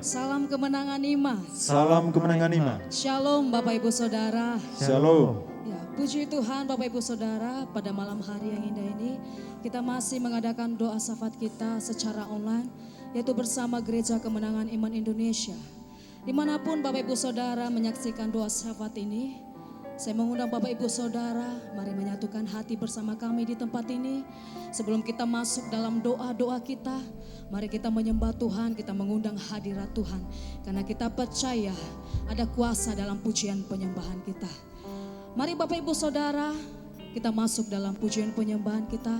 Salam kemenangan iman. Salam kemenangan iman. Shalom Bapak Ibu Saudara. Shalom. Ya, puji Tuhan Bapak Ibu Saudara, pada malam hari yang indah ini kita masih mengadakan doa syafaat kita secara online, yaitu bersama Gereja Kemenangan Iman Indonesia. Dimanapun Bapak Ibu Saudara menyaksikan doa syafaat ini, saya mengundang Bapak Ibu Saudara, mari menyatukan hati bersama kami di tempat ini. Sebelum kita masuk dalam doa-doa kita, mari kita menyembah Tuhan, kita mengundang hadirat Tuhan. Karena kita percaya ada kuasa dalam pujian penyembahan kita. Mari Bapak Ibu Saudara, kita masuk dalam pujian penyembahan kita.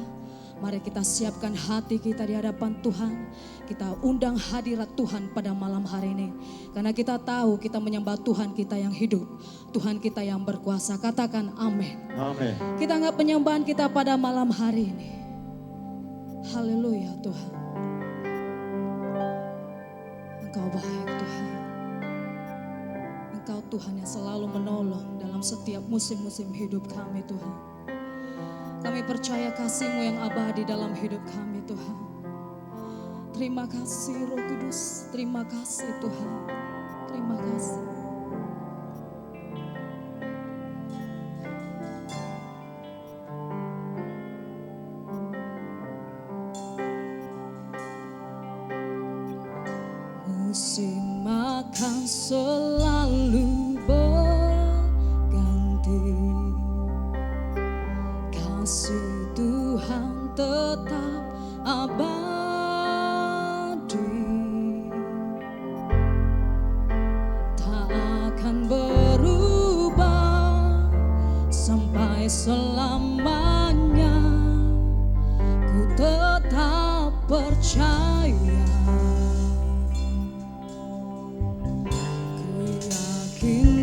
Mari kita siapkan hati kita di hadapan Tuhan. Kita undang hadirat Tuhan pada malam hari ini. Karena kita tahu kita menyembah Tuhan kita yang hidup. Tuhan kita yang berkuasa. Katakan amin. Amin. Kita anggap penyembahan kita pada malam hari ini. Haleluya Tuhan. Engkau baik Tuhan. Engkau Tuhan yang selalu menolong dalam setiap musim-musim hidup kami Tuhan. Kami percaya kasih-Mu yang abadi dalam hidup kami Tuhan. Terima kasih Roh Kudus, terima kasih Tuhan, terima kasih. Musim akan selalu berganti, kasih Tuhan tetap abadi, tak akan berubah sampai selamanya. Ku tetap percaya.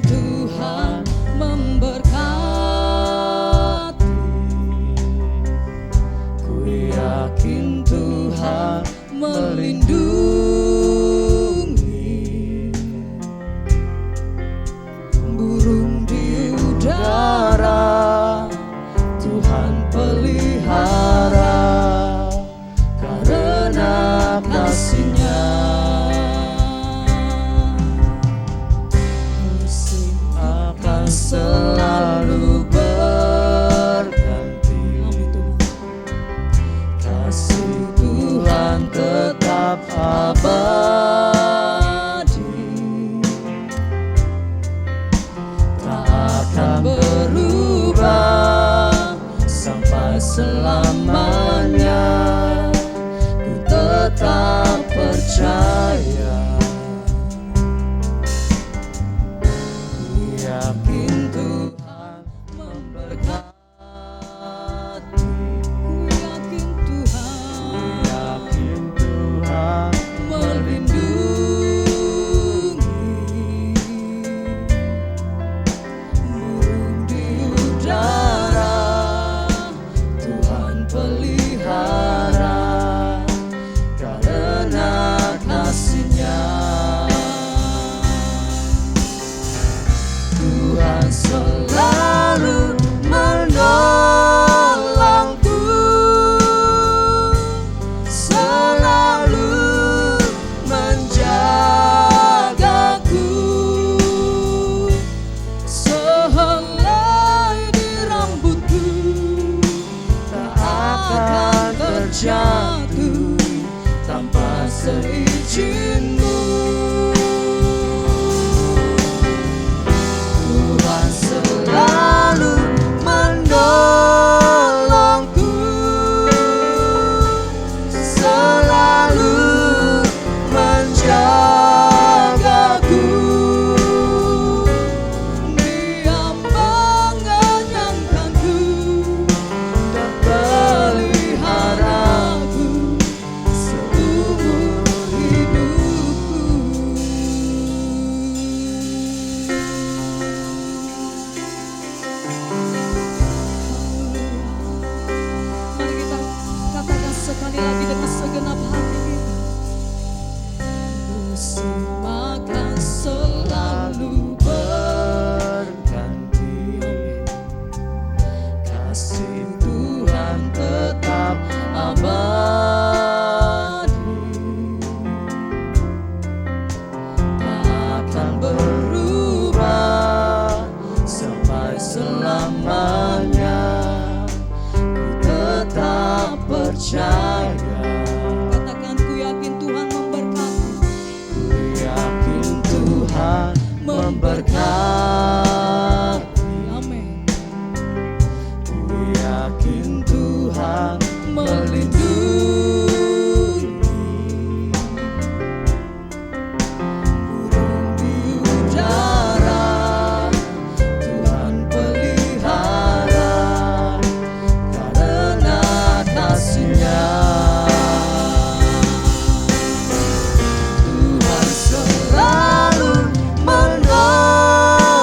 Tuhan memberkati, ku yakin Tuhan melindungi, burung di udara Tuhan pelihara karena kasih-Nya. Selalu berganti, kasih Tuhan tetap abadi, tak akan berubah sampai selamanya. Ku tetap percaya. Yakin Tuhan memberkati, ku yakin Tuhan melindungi, burung di udara Tuhan pelihara karena kasih-Nya. Tuhan selalu menolongku, selalu menjagaku, sehelai di rambutku tak akan terjatuh tanpa seizin-Mu. Selalu menolongku, selalu menjagaku, Dia mengenyangkanku dan peliharaku seumur hidupku. Sekali lagi dengan segenap hati kita. Musim akan selalu berganti, kasih Tuhan tetap abadi, percaya. Katakan ku yakin Tuhan memberkati. Ku yakin Tuhan memberkati. Amin. Ku yakin Tuhan melindungi. Burung di udara Tuhan pelihara karena kasih-Nya. Tuhan selalu menolong.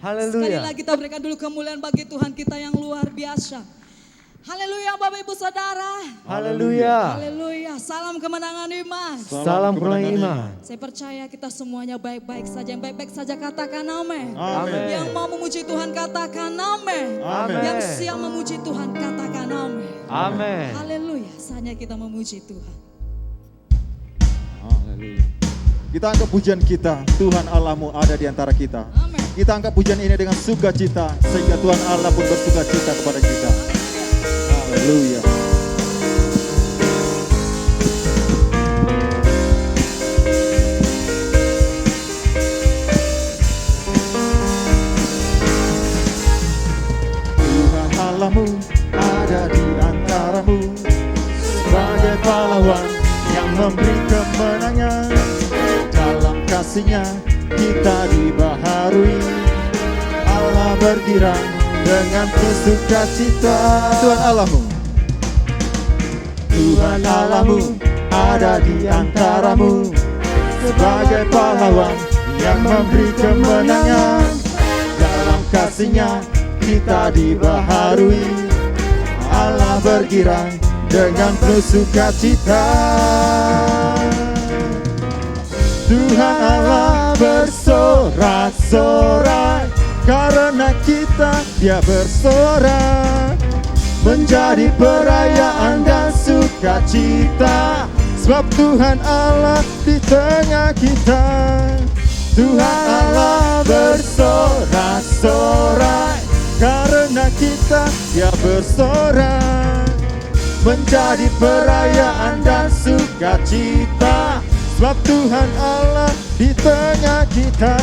Haleluya. Sekali lagi kita berikan dulu kemuliaan bagi Tuhan kita yang luar biasa. Haleluya Bapak Ibu Saudara. Haleluya. Haleluya. Salam kemenangan iman. Salam kemenangan iman. Saya percaya kita semuanya baik-baik saja. Yang baik-baik saja katakan amin. Amin. Yang mau memuji Tuhan katakan amin. Amin. Yang siap memuji Tuhan katakan amin. Amin. Haleluya. Saatnya kita memuji Tuhan. Haleluya. Kita anggap pujian kita, Tuhan Allahmu ada di antara kita. Amin. Kita anggap pujian ini dengan sukacita, sehingga Tuhan Allah pun bersukacita kepada kita. Haleluya. Tuhan Allahmu ada di antaramu, sebagai pahlawan yang memberi kemenangan. Dalam kasih-Nya kita dibaharui, Allah bergirang dengan bersukacita. Tuhan Allahmu, Tuhan Allahmu ada di antaramu, sebagai pahlawan yang memberi kemenangan. Dalam kasih-Nya kita dibaharui, Allah bergirang dengan bersukacita. Tuhan Allah bersorak-sorai, karena kita Dia bersorak, menjadi perayaan dan sukacita, sebab Tuhan Allah di tengah kita. Tuhan Allah bersorak-sorai, karena kita Dia bersorak, menjadi perayaan dan sukacita, sebab Tuhan Allah di tengah kita.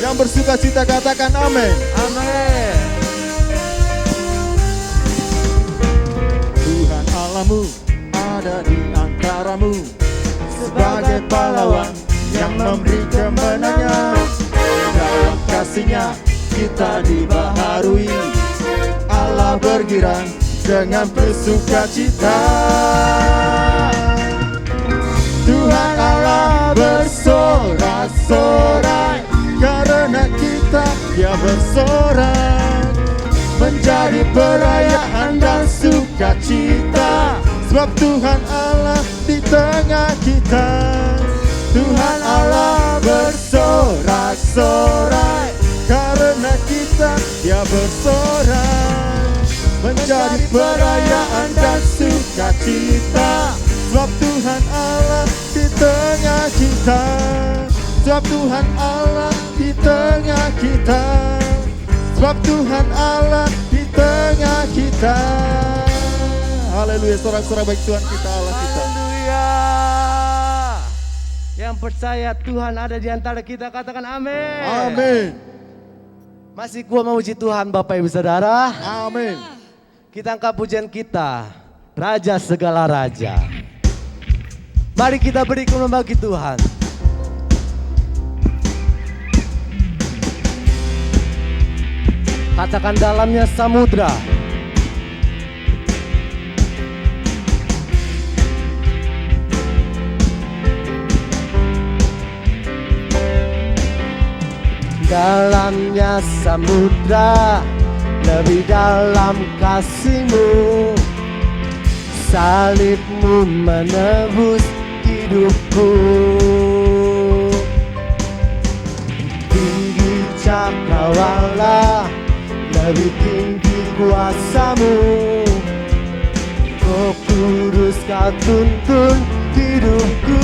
Yang bersukacita katakan amin. Amin. Tuhan Allahmu ada di antaramu, sebagai pahlawan yang memberi kemenangan. Dalam kasih-Nya kita dibaharui, Allah bergirang dengan bersukacita. Tuhan Allah bersorak-sorai, karena kita Dia bersorak, menjadi perayaan dan sukacita, sebab Tuhan Allah di tengah kita. Tuhan Allah bersorak-sorai, karena kita Dia bersorak, menjadi perayaan dan sukacita, sebab Tuhan Allah di tengah kita. Sebab Tuhan Allah di tengah kita. Sebab Tuhan Allah di tengah kita. Haleluya, sorak-sorak baik Tuhan kita, Allah kita. Haleluya. Yang percaya Tuhan ada di antara kita katakan amin. Amin. Masih kuat memuji Tuhan Bapak Ibu Saudara. Amin. Kita angkat pujian kita, Raja segala raja. Mari kita beri kemuliaan bagi Tuhan. Katakan dalamnya samudra. Dalamnya samudra, lebih dalam kasih-Mu. Salib-Mu menebus hidupku. Tinggi cakrawala, lebih tinggi kuasa-Mu. Roh Kudus Kau tuntun hidupku.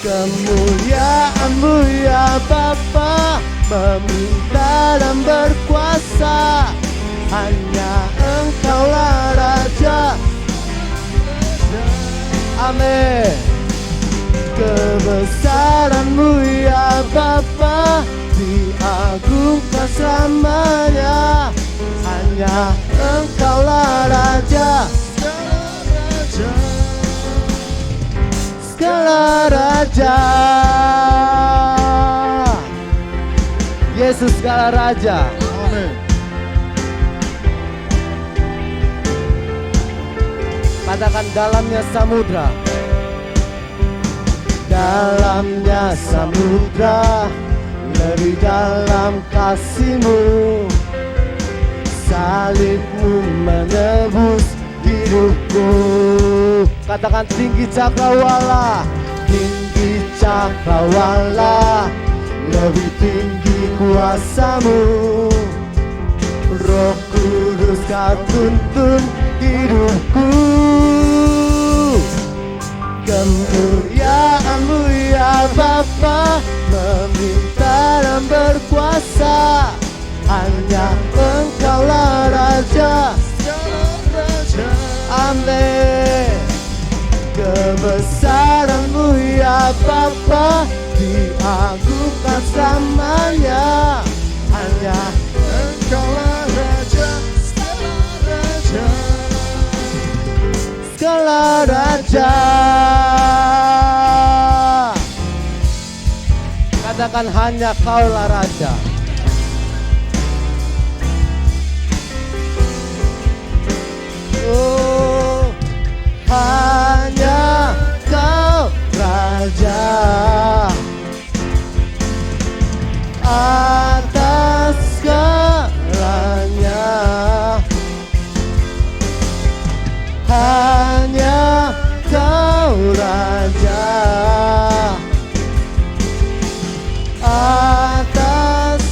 Kemuliaan-Mu ya Bapa, meminta dan berkuasa. Hanya Engkaulah Raja. Amin. Kebesaran-Mu ya Bapa, diagungkan selamanya. Hanya Engkaulah Raja. Segala Raja. Yesus segala Raja. Amin. Katakan dalamnya samudra, dalamnya samudra, lebih dalam kasih-Mu. Salib-Mu menebus hidupku. Katakan tinggi cakrawala, tinggi cakrawala, lebih tinggi kuasa-Mu. Roh Kudus Kau tuntun hidupku. Kemuliaan-Mu ya Bapa, meminta dan berkuasa. Hanya Engkaulah Raja, amin. Kebesaran-Mu ya Bapa, diagungkan selamanya. Hanya Engkaulah Raja, segala raja. Katakan hanya Kaulah Raja. Oh, hanya Kau Raja atas segalanya. Hanya Kau Raja atas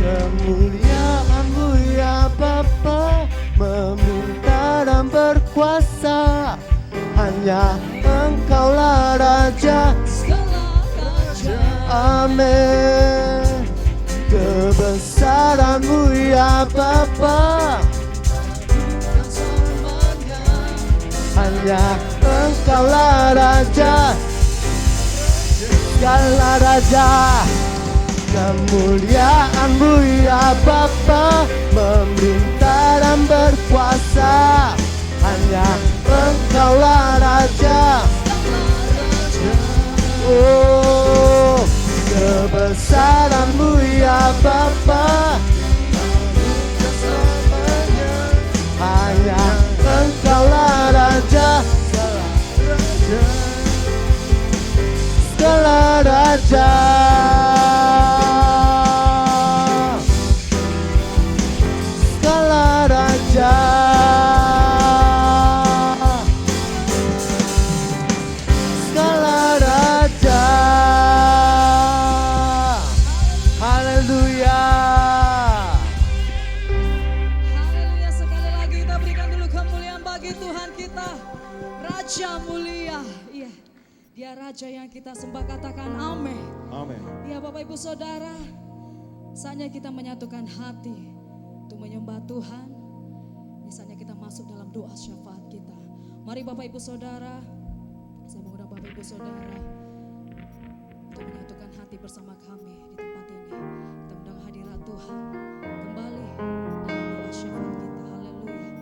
kemuliaan-Mu ya Bapa, meminta dan berkuasa. Hanya Engkaulah Raja, amin. Kebesaran-Mu ya Bapa, hanya Engkaulah Raja, segala raja. Kemuliaan-Mu ya Bapa, memerintah dan berkuasa. Hanya Engkaulah Raja. Oh, kebesaran-Mu ya Bapa, hanya Engkaulah Raja, segala raja. Segala raja, segala raja. Haleluya. Haleluya, sekali lagi kita berikan dulu kemuliaan bagi Tuhan kita, Raja mulia. Iya, Dia Raja yang kita sembah, katakan amin. Amin. Ya Bapak Ibu Saudara, saatnya kita menyatukan hati untuk menyembah Tuhan. Misalnya kita masuk dalam doa syafaat kita. Mari Bapak Ibu Saudara, saya mengundang Bapak Ibu Saudara untuk menyatukan hati bersama kami di tempat ini. Kita undang hadirat Tuhan kembali dalam doa syafaat kita. Haleluya.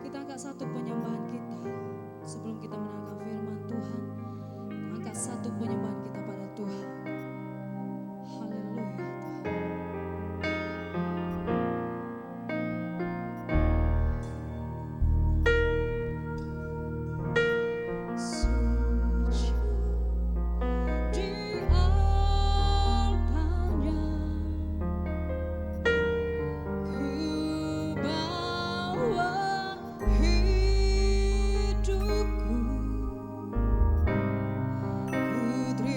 Kita angkat satu penyembahan kita sebelum kita menangkap firman Tuhan. Kita angkat satu penyembahan kita pada Tuhan. Haleluya Tuhan. Suci di altarnya, ku bawa hidupku, ku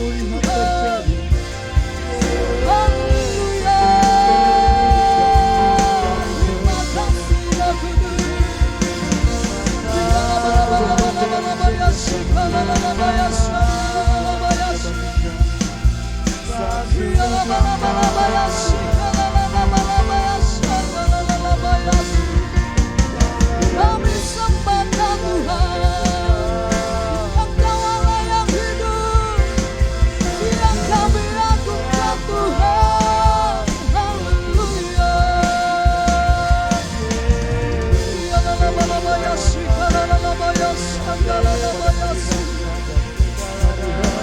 pemulihan terjadi. Haleluya. Terima kasih ya Kudus. Kami sembahkan Tuhan, Engkau Allah yang hidup, yang kami agungkan Tuhan. Haleluya.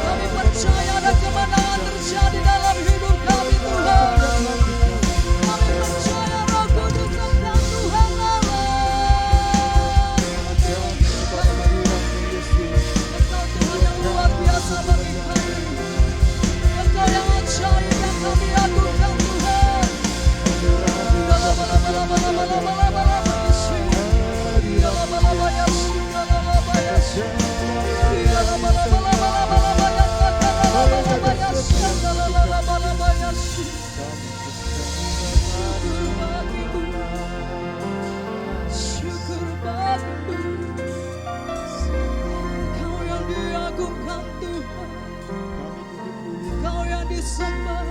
Kami percaya ada kemenangan terjadi dalam hidup kami Tuhan. Kami percaya Roh Kudus tentang Tuhan Allah. Engkau Tuhan yang luar biasa bagi kami. Engkau yang ajaib yang kami agungkan Tuhan. Syukur bagimu, Kau yang diagungkan Tuhan, Kau yang disembah,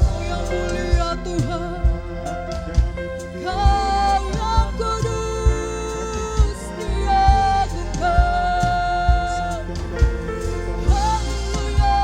Kau yang mulia Tuhan, Kau yang kudus diagungkan. Haleluya.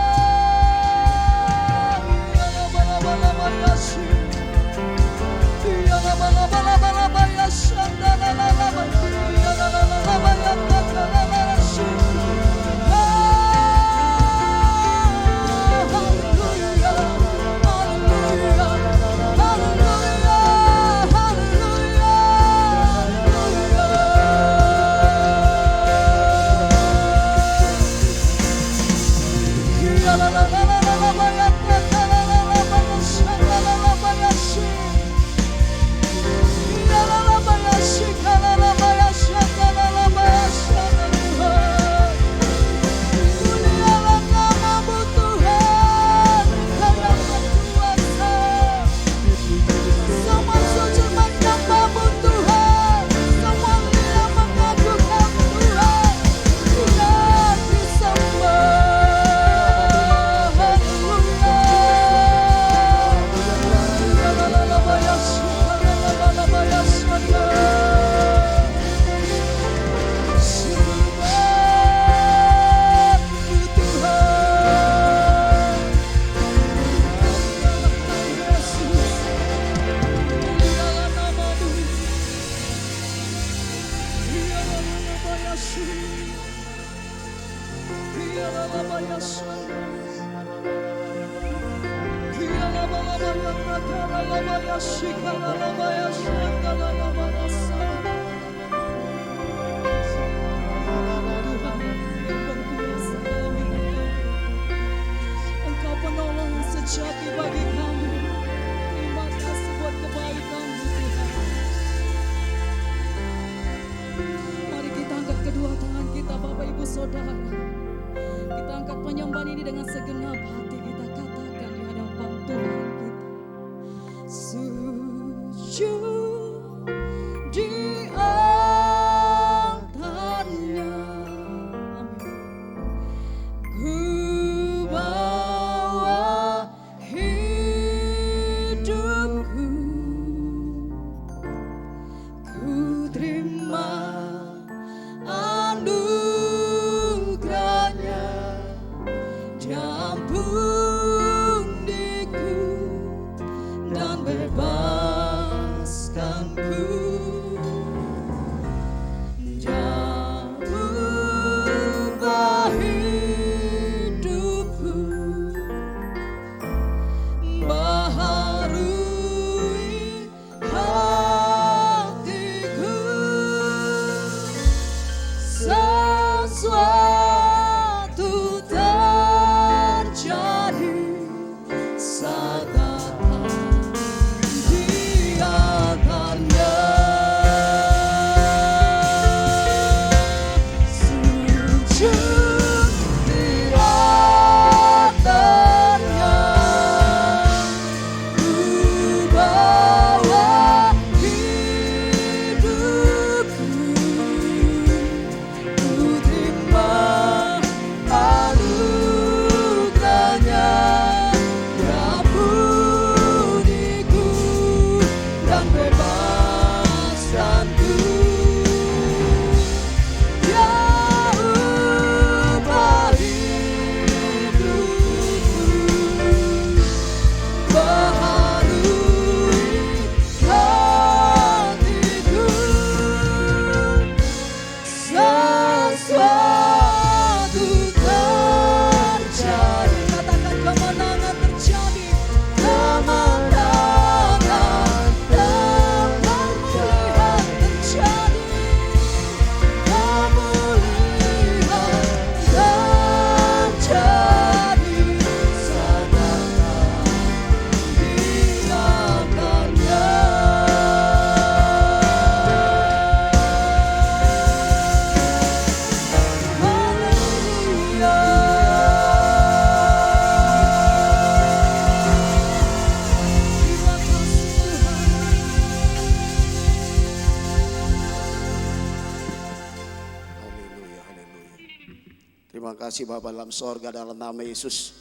Engkau penolong sejati bagi kami. Terima kasih buat kebaikan-Mu Tuhan. Mari kita angkat kedua tangan kita Bapak Ibu Saudara. Kita angkat penyembahan ini dengan segenap hati kita katakan di hadapan Tuhan kita. Sujud di altarnya. Ku bawa hidupku, ku terima anugerahnya, diampuniku Terima kasih Bapa dalam sorga dalam nama Yesus.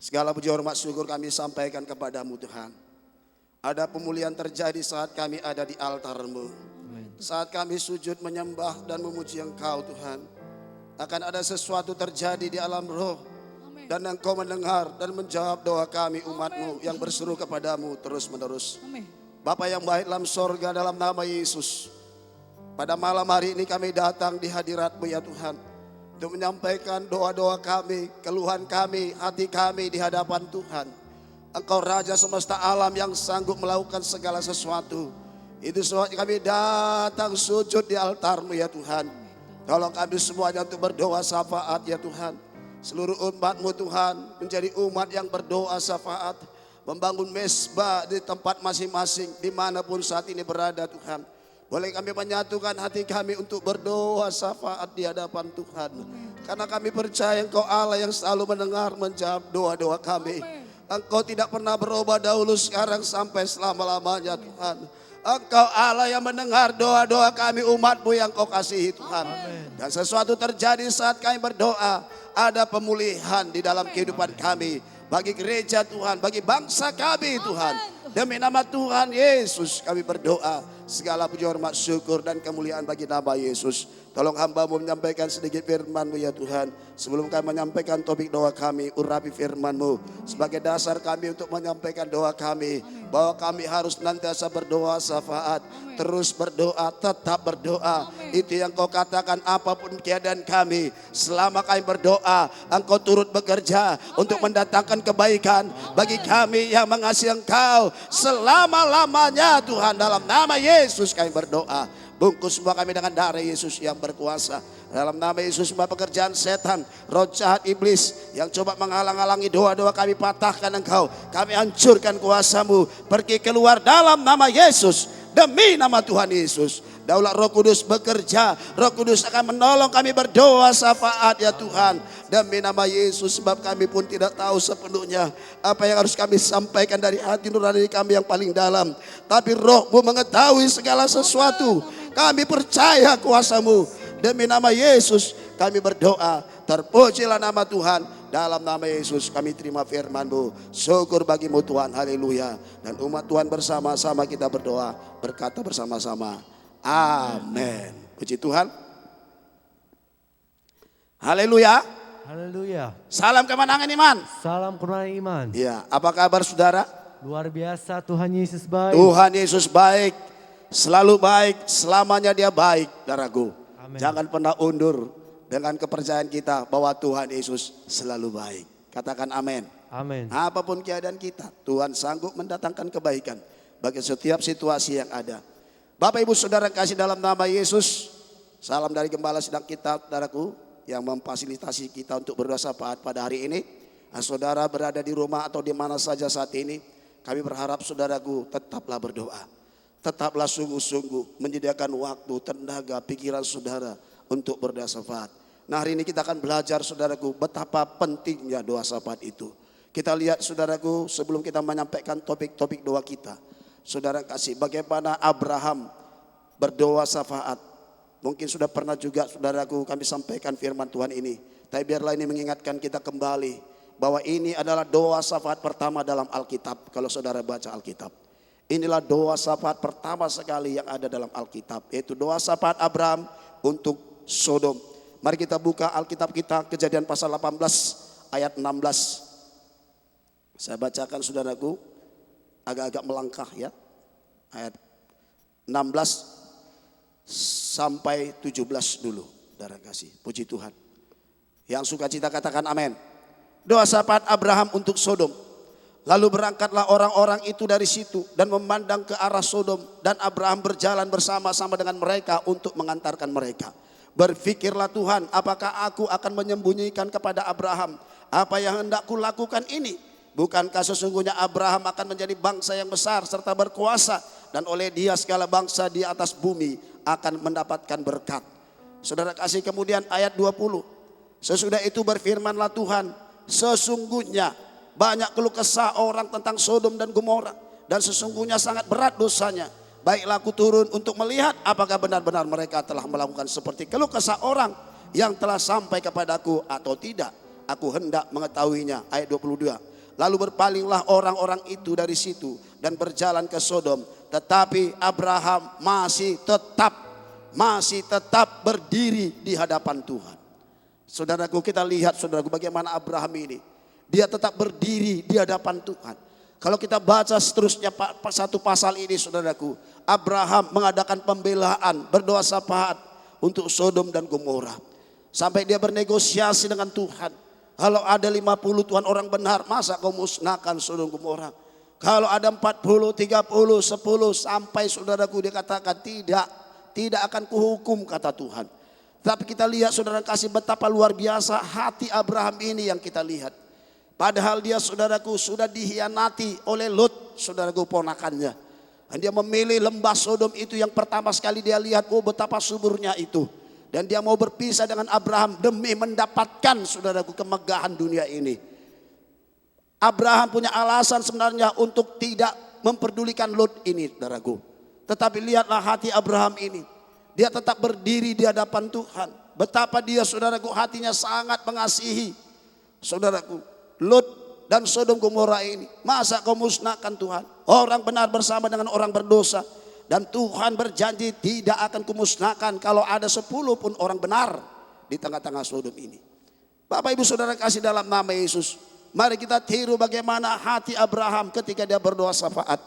Segala puji hormat syukur kami sampaikan kepadamu Tuhan. Ada pemulihan terjadi saat kami ada di altar-Mu. Saat kami sujud menyembah dan memuji Engkau Tuhan. Akan ada sesuatu terjadi di alam roh. Dan Engkau mendengar dan menjawab doa kami umat-Mu yang berseru kepadamu terus menerus. Amin. Bapa yang baik dalam sorga dalam nama Yesus. Pada malam hari ini kami datang di hadirat-Mu ya Tuhan. Untuk menyampaikan doa-doa kami, keluhan kami, hati kami di hadapan Tuhan. Engkau Raja semesta alam yang sanggup melakukan segala sesuatu. Itu sebabnya kami datang sujud di altar-Mu ya Tuhan. Tolong kami semuanya untuk berdoa syafaat ya Tuhan. Seluruh umat-Mu Tuhan menjadi umat yang berdoa syafaat. Membangun mesbah di tempat masing-masing dimanapun saat ini berada Tuhan. Boleh kami menyatukan hati kami untuk berdoa syafaat di hadapan Tuhan. Karena kami percaya Engkau Allah yang selalu mendengar menjawab doa-doa kami. Engkau tidak pernah berubah dahulu sekarang sampai selama-lamanya Tuhan. Engkau Allah yang mendengar doa-doa kami umat-Mu yang Kau kasihi Tuhan. Dan sesuatu terjadi saat kami berdoa. Ada pemulihan di dalam kehidupan kami. Bagi gereja Tuhan, bagi bangsa kami Tuhan. Demi nama Tuhan Yesus kami berdoa. Segala puji hormat syukur dan kemuliaan bagi nama Yesus. Tolong hamba-Mu menyampaikan sedikit firman-Mu ya Tuhan. Sebelum kami menyampaikan topik doa kami, urapi firman-Mu. Sebagai dasar kami untuk menyampaikan doa kami. Bahwa kami harus nantiasa berdoa syafaat. Terus berdoa, tetap berdoa. Itu yang Kau katakan apapun keadaan kami. Selama kami berdoa, Engkau turut bekerja untuk mendatangkan kebaikan. Bagi kami yang mengasihi Engkau selama-lamanya Tuhan. Dalam nama Yesus kami berdoa. Bungkus semua kami dengan darah Yesus yang berkuasa. Dalam nama Yesus semua pekerjaan setan, roh jahat iblis yang coba menghalang-halangi doa-doa kami patahkan Engkau. Kami hancurkan kuasa-Mu. Pergi keluar dalam nama Yesus. Demi nama Tuhan Yesus. Daulat Roh Kudus bekerja. Roh Kudus akan menolong kami berdoa syafaat ya Tuhan. Demi nama Yesus sebab kami pun tidak tahu sepenuhnya apa yang harus kami sampaikan dari hati nurani kami yang paling dalam. Tapi Roh-Mu mengetahui segala sesuatu. Kami percaya kuasa-Mu. Demi nama Yesus kami berdoa. Terpujilah nama Tuhan. Dalam nama Yesus kami terima firman-Mu. Syukur bagi-Mu Tuhan. Haleluya. Dan umat Tuhan bersama-sama kita berdoa. Berkata bersama-sama. Amin. Puji Tuhan. Haleluya. Haleluya. Salam kemenangan iman. Salam kemenangan iman. Ya, apa kabar saudara? Luar biasa, Tuhan Yesus baik. Tuhan Yesus baik. Selalu baik, selamanya Dia baik, saudaraku. Amin. Jangan pernah undur dengan kepercayaan kita bahwa Tuhan Yesus selalu baik. Katakan amin. Amin. Apapun keadaan kita, Tuhan sanggup mendatangkan kebaikan bagi setiap situasi yang ada. Bapak Ibu Saudara kasih dalam nama Yesus. Salam dari Gembala Sidang kita, saudaraku, yang memfasilitasi kita untuk berdoa syafaat pada hari ini. Saudara berada di rumah atau di mana saja saat ini, kami berharap saudaraku tetaplah berdoa. Tetaplah sungguh-sungguh menyediakan waktu, tenaga, pikiran saudara untuk berdoa syafaat. Nah hari ini kita akan belajar saudaraku betapa pentingnya doa syafaat itu. Kita lihat saudaraku sebelum kita menyampaikan topik-topik doa kita. Saudara kasih bagaimana Abraham berdoa syafaat. Mungkin sudah pernah juga saudaraku kami sampaikan firman Tuhan ini. Tapi biarlah ini mengingatkan kita kembali bahwa ini adalah doa syafaat pertama dalam Alkitab. Kalau saudara baca Alkitab. Inilah doa syafaat pertama sekali yang ada dalam Alkitab. Yaitu doa syafaat Abraham untuk Sodom. Mari kita buka Alkitab kita Kejadian pasal 18 ayat 16. Saya bacakan saudaraku. Agak-agak melangkah ya. Ayat 16 sampai 17 dulu. Saudara kasih. Puji Tuhan. Yang sukacita katakan amin. Doa syafaat Abraham untuk Sodom. Lalu berangkatlah orang-orang itu dari situ dan memandang ke arah Sodom. Dan Abraham berjalan bersama-sama dengan mereka untuk mengantarkan mereka. Berfikirlah Tuhan, apakah aku akan menyembunyikan kepada Abraham apa yang hendak kulakukan ini? Bukankah sesungguhnya Abraham akan menjadi bangsa yang besar serta berkuasa. Dan oleh dia segala bangsa di atas bumi akan mendapatkan berkat. Saudara kasih kemudian ayat 20. Sesudah itu berfirmanlah Tuhan, sesungguhnya banyak keluh kesah orang tentang Sodom dan Gomora. Dan sesungguhnya sangat berat dosanya. Baiklah aku turun untuk melihat apakah benar-benar mereka telah melakukan seperti keluh kesah orang. yang telah sampai kepadaku atau tidak? Aku hendak mengetahuinya. Ayat 22. Lalu berpalinglah orang-orang itu dari situ dan berjalan ke Sodom. Tetapi Abraham masih tetap berdiri di hadapan Tuhan. Saudaraku, kita lihat saudaraku bagaimana Abraham ini. Dia tetap berdiri di hadapan Tuhan. Kalau kita baca seterusnya satu pasal ini saudaraku, Abraham mengadakan pembelaan, berdoa syafaat untuk Sodom dan Gomora. Sampai dia bernegosiasi dengan Tuhan. Kalau ada 50 Tuhan orang benar, masa kau musnahkan Sodom Gomora? Kalau ada 40, 30, 10 sampai saudaraku dia katakan tidak akan kuhukum kata Tuhan. Tapi kita lihat saudara kasih betapa luar biasa hati Abraham ini yang kita lihat. Padahal dia saudaraku sudah dihianati oleh Lot, saudaraku ponakannya. Dan dia memilih lembah Sodom itu yang pertama sekali dia lihat, oh betapa suburnya itu. Dan dia mau berpisah dengan Abraham demi mendapatkan saudaraku kemegahan dunia ini. Abraham punya alasan sebenarnya untuk tidak memperdulikan Lot ini saudaraku. Tetapi lihatlah hati Abraham ini. Dia tetap berdiri di hadapan Tuhan. Betapa dia saudaraku hatinya sangat mengasihi saudaraku Lot dan Sodom Gomora ini. Masa kau musnahkan Tuhan? Orang benar bersama dengan orang berdosa. Dan Tuhan berjanji tidak akan kumusnahkan kalau ada 10 pun orang benar di tengah-tengah Sodom ini. Bapak ibu saudara kasih dalam nama Yesus. Mari kita tiru bagaimana hati Abraham ketika dia berdoa syafaat.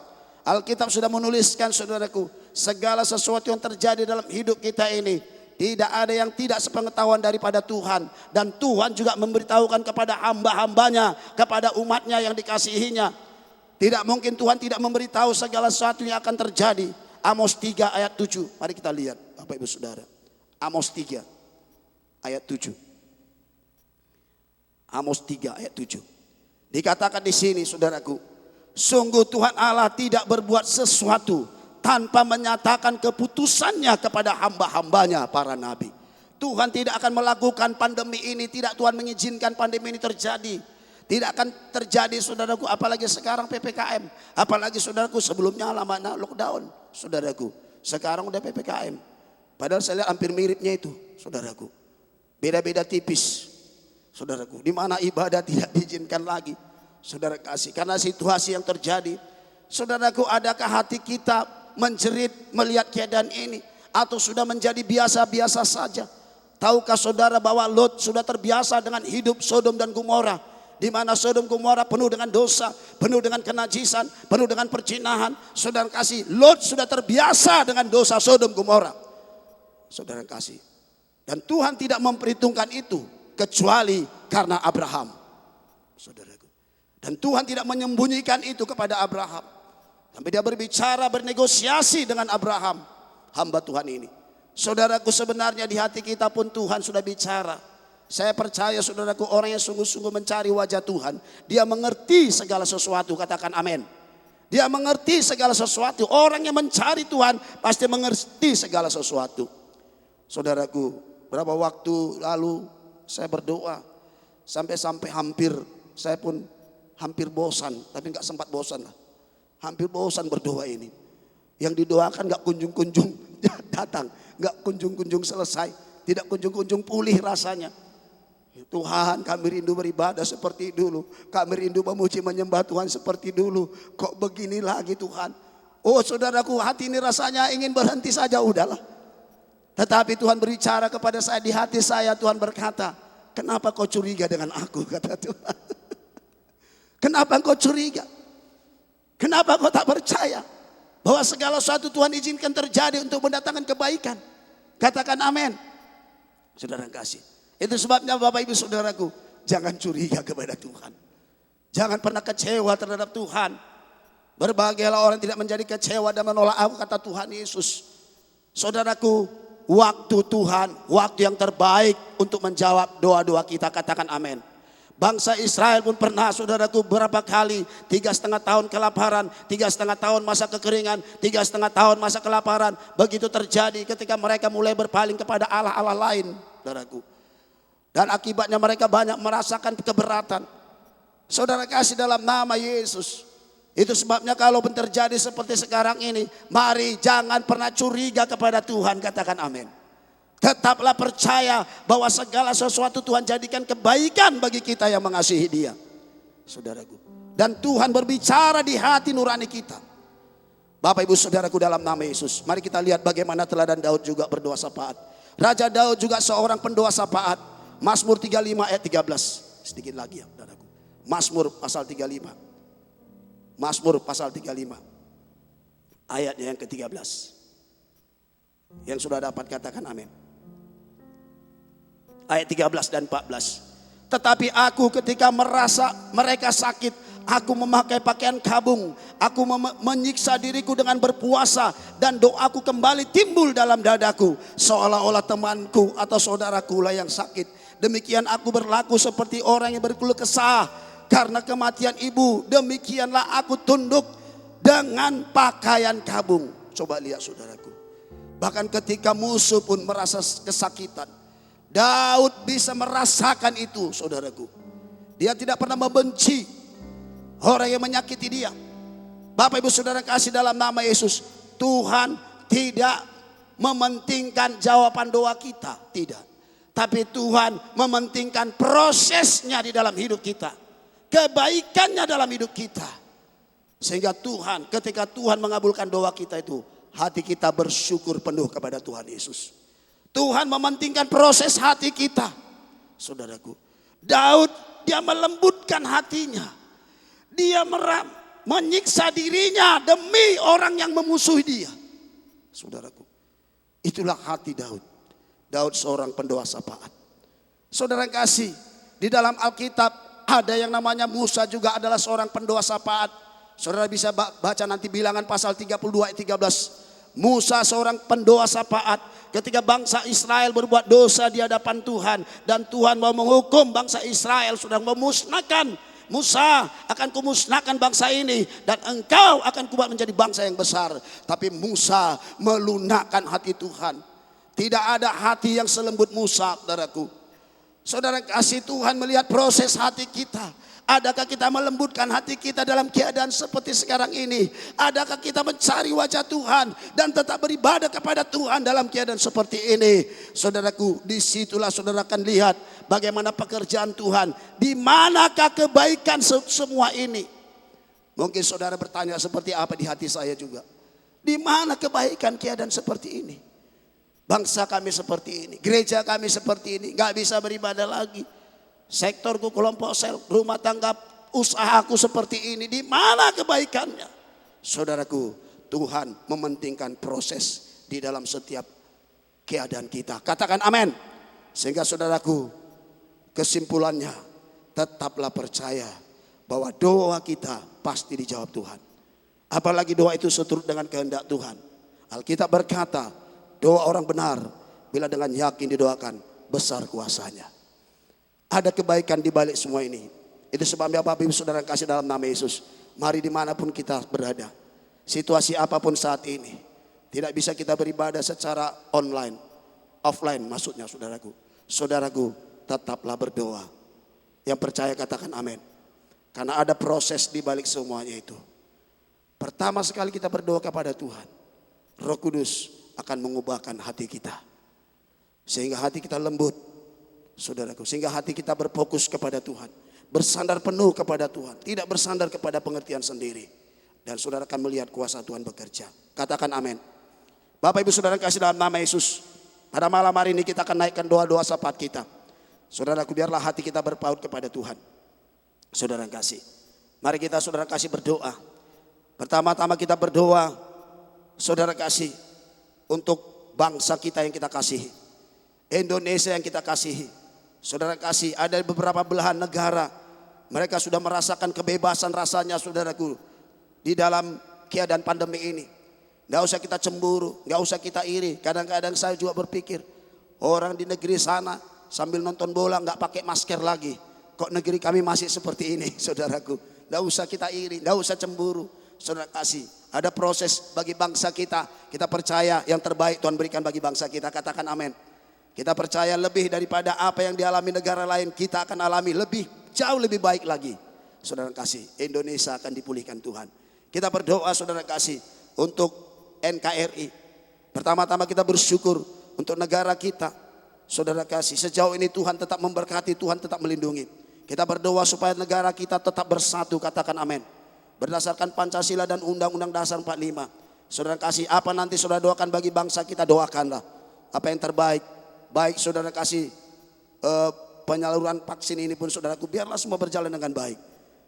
Alkitab sudah menuliskan saudaraku, segala sesuatu yang terjadi dalam hidup kita ini, tidak ada yang tidak sepengetahuan daripada Tuhan. Dan Tuhan juga memberitahukan kepada hamba-hambanya, kepada umatnya yang dikasihinya. Tidak mungkin Tuhan tidak memberitahu segala sesuatu yang akan terjadi. Amos 3 ayat 7. Mari kita lihat Bapak Ibu Saudara. Amos 3 ayat 7. Amos 3 ayat 7. Dikatakan di sini saudaraku, sungguh Tuhan Allah tidak berbuat sesuatu tanpa menyatakan keputusannya kepada hamba-hambanya para nabi. Tuhan tidak akan melakukan pandemi ini, tidak Tuhan mengizinkan pandemi ini terjadi. Tidak akan terjadi saudaraku, apalagi sekarang PPKM. Apalagi saudaraku sebelumnya lamanya lockdown saudaraku. Sekarang udah PPKM. Padahal saya lihat hampir miripnya itu saudaraku. Beda-beda tipis saudaraku. Di mana ibadah tidak diizinkan lagi saudara kasih. Karena situasi yang terjadi. Saudaraku, adakah hati kita menjerit melihat keadaan ini, atau sudah menjadi biasa-biasa saja? Tahukah saudara bahwa Lot sudah terbiasa dengan hidup Sodom dan Gomora, di mana Sodom Gomora penuh dengan dosa, penuh dengan kenajisan, penuh dengan perzinahan. Saudara kasih, Lot sudah terbiasa dengan dosa Sodom Gomora. Saudara kasih. Dan Tuhan tidak memperhitungkan itu kecuali karena Abraham. Saudaraku. Dan Tuhan tidak menyembunyikan itu kepada Abraham. Sampai dia berbicara, bernegosiasi dengan Abraham, hamba Tuhan ini. Saudaraku, sebenarnya di hati kita pun Tuhan sudah bicara. Saya percaya saudaraku, orang yang sungguh-sungguh mencari wajah Tuhan, dia mengerti segala sesuatu. Katakan amin. Dia mengerti segala sesuatu. Orang yang mencari Tuhan pasti mengerti segala sesuatu. Saudaraku, berapa waktu lalu saya berdoa, sampai hampir saya pun hampir bosan, tapi nggak sempat bosan lah. Hampir bosan berdoa ini. Yang didoakan nggak kunjung-kunjung datang, nggak kunjung-kunjung selesai, tidak kunjung-kunjung pulih rasanya. Tuhan, kami rindu beribadah seperti dulu, kami rindu memuji menyembah Tuhan seperti dulu. Kok begini lagi Tuhan? Oh saudaraku, hati ini rasanya ingin berhenti saja, udahlah. Tetapi Tuhan berbicara kepada saya, di hati saya Tuhan berkata, kenapa kau curiga dengan aku, kata Tuhan. Kenapa kau curiga? Kenapa kau tak percaya bahwa segala sesuatu Tuhan izinkan terjadi untuk mendatangkan kebaikan? Katakan amin. Saudara kasih. Itu sebabnya Bapak Ibu Saudaraku, jangan curiga kepada Tuhan. Jangan pernah kecewa terhadap Tuhan. Berbahagialah orang tidak menjadi kecewa dan menolak aku, kata Tuhan Yesus. Saudaraku, waktu Tuhan, waktu yang terbaik untuk menjawab doa-doa kita. Katakan amin. Bangsa Israel pun pernah saudaraku berapa kali 3,5 tahun kelaparan, 3,5 tahun masa kekeringan, 3,5 tahun masa kelaparan. Begitu terjadi ketika mereka mulai berpaling kepada Allah-Allah lain, saudaraku. Dan akibatnya mereka banyak merasakan keberatan. Saudara kasih dalam nama Yesus. Itu sebabnya kalau pun terjadi seperti sekarang ini, mari jangan pernah curiga kepada Tuhan, katakan amin. Tetaplah percaya bahwa segala sesuatu Tuhan jadikan kebaikan bagi kita yang mengasihi Dia. Saudaraku. Dan Tuhan berbicara di hati nurani kita. Bapak ibu saudaraku dalam nama Yesus. Mari kita lihat bagaimana teladan Daud juga berdoa syafaat. Raja Daud juga seorang pendoa syafaat. Mazmur 35 ayat 13. Sedikit lagi ya saudaraku. Mazmur pasal 35. Mazmur pasal 35. Ayatnya yang ke-13. Yang sudah dapat katakan amin. Ayat 13 dan 14. Tetapi aku ketika merasa mereka sakit, aku memakai pakaian kabung. Aku menyiksa diriku dengan berpuasa. Dan doaku kembali timbul dalam dadaku. Seolah-olah temanku atau saudaraku lah yang sakit. Demikian aku berlaku seperti orang yang berkeluh kesah. Karena kematian ibu, demikianlah aku tunduk dengan pakaian kabung. Coba lihat saudaraku. Bahkan ketika musuh pun merasa kesakitan. Daud bisa merasakan itu saudaraku. Dia tidak pernah membenci orang yang menyakiti dia. Bapak ibu saudara kasih dalam nama Yesus. Tuhan tidak mementingkan jawaban doa kita. Tidak. Tapi Tuhan mementingkan prosesnya di dalam hidup kita. Kebaikannya dalam hidup kita. Sehingga Tuhan ketika Tuhan mengabulkan doa kita itu. Hati kita bersyukur penuh kepada Tuhan Yesus. Tuhan mementingkan proses hati kita. Saudaraku. Daud dia melembutkan hatinya. Dia menyiksa dirinya demi orang yang memusuhi dia. Saudaraku. Itulah hati Daud. Daud seorang pendoa syafaat. Saudara kasih. Di dalam Alkitab ada yang namanya Musa juga adalah seorang pendoa syafaat. Saudara bisa baca nanti Bilangan pasal 32 ayat 13. Musa seorang pendoa syafaat ketika bangsa Israel berbuat dosa di hadapan Tuhan. Dan Tuhan mau menghukum bangsa Israel, sudah memusnahkan. Musa akan kumusnahkan bangsa ini dan engkau akan kubuat menjadi bangsa yang besar. Tapi Musa melunakkan hati Tuhan. Tidak ada hati yang selembut Musa, saudaraku. Saudara kasih Tuhan melihat proses hati kita. Adakah kita melembutkan hati kita dalam keadaan seperti sekarang ini? Adakah kita mencari wajah Tuhan dan tetap beribadah kepada Tuhan dalam keadaan seperti ini? Saudaraku, disitulah saudara akan lihat bagaimana pekerjaan Tuhan. Di manakah kebaikan semua ini? Mungkin saudara bertanya seperti apa di hati saya juga. Di mana kebaikan keadaan seperti ini? Bangsa kami seperti ini, gereja kami seperti ini, gak bisa beribadah lagi. Sektorku, kelompok sel, rumah tangga, usahaku seperti ini. Di mana kebaikannya? Saudaraku, Tuhan mementingkan proses di dalam setiap keadaan kita. Katakan amin. Sehingga saudaraku, kesimpulannya tetaplah percaya bahwa doa kita pasti dijawab Tuhan. Apalagi doa itu seturut dengan kehendak Tuhan. Alkitab berkata, doa orang benar bila dengan yakin didoakan besar kuasanya. Ada kebaikan di balik semua ini. Itu sebabnya Bapak Ibu Saudara kasih dalam nama Yesus. Mari dimanapun kita berada. Situasi apapun saat ini. Tidak bisa kita beribadah secara online. Offline maksudnya saudaraku. Saudaraku tetaplah berdoa. Yang percaya katakan amin. Karena ada proses di balik semuanya itu. Pertama sekali kita berdoa kepada Tuhan. Roh Kudus akan mengubahkan hati kita. Sehingga hati kita lembut. Saudaraku, sehingga hati kita berfokus kepada Tuhan. Bersandar penuh kepada Tuhan. Tidak bersandar kepada pengertian sendiri. Dan saudara akan melihat kuasa Tuhan bekerja. Katakan amin. Bapak ibu saudara kasih dalam nama Yesus. Pada malam hari ini kita akan naikkan doa-doa syafaat kita. Saudaraku, biarlah hati kita berpaut kepada Tuhan. Saudara kasih. Mari kita saudara kasih berdoa. Pertama-tama kita berdoa. Saudara kasih. Untuk bangsa kita yang kita kasihi. Indonesia yang kita kasihi. Saudara kasih, ada beberapa belahan negara. Mereka sudah merasakan kebebasan rasanya saudaraku. Di dalam keadaan pandemi ini. Gak usah kita cemburu, gak usah kita iri. Kadang-kadang saya juga berpikir. Orang di negeri sana sambil nonton bola gak pakai masker lagi. Kok negeri kami masih seperti ini saudaraku. Gak usah kita iri, gak usah cemburu. Saudara kasih, ada proses bagi bangsa kita. Kita percaya yang terbaik Tuhan berikan bagi bangsa kita. Katakan amin. Kita percaya lebih daripada apa yang dialami negara lain. Kita akan alami lebih, jauh lebih baik lagi. Saudara kasih, Indonesia akan dipulihkan Tuhan. Kita berdoa saudara kasih untuk NKRI. Pertama-tama kita bersyukur untuk negara kita. Saudara kasih, sejauh ini Tuhan tetap memberkati, Tuhan tetap melindungi. Kita berdoa supaya negara kita tetap bersatu, katakan amin. Berdasarkan Pancasila dan Undang-Undang Dasar 45. Saudara kasih, apa nanti saudara doakan bagi bangsa kita, doakanlah. Apa yang terbaik, baik saudara kasih penyaluran vaksin ini pun saudaraku, biarlah semua berjalan dengan baik.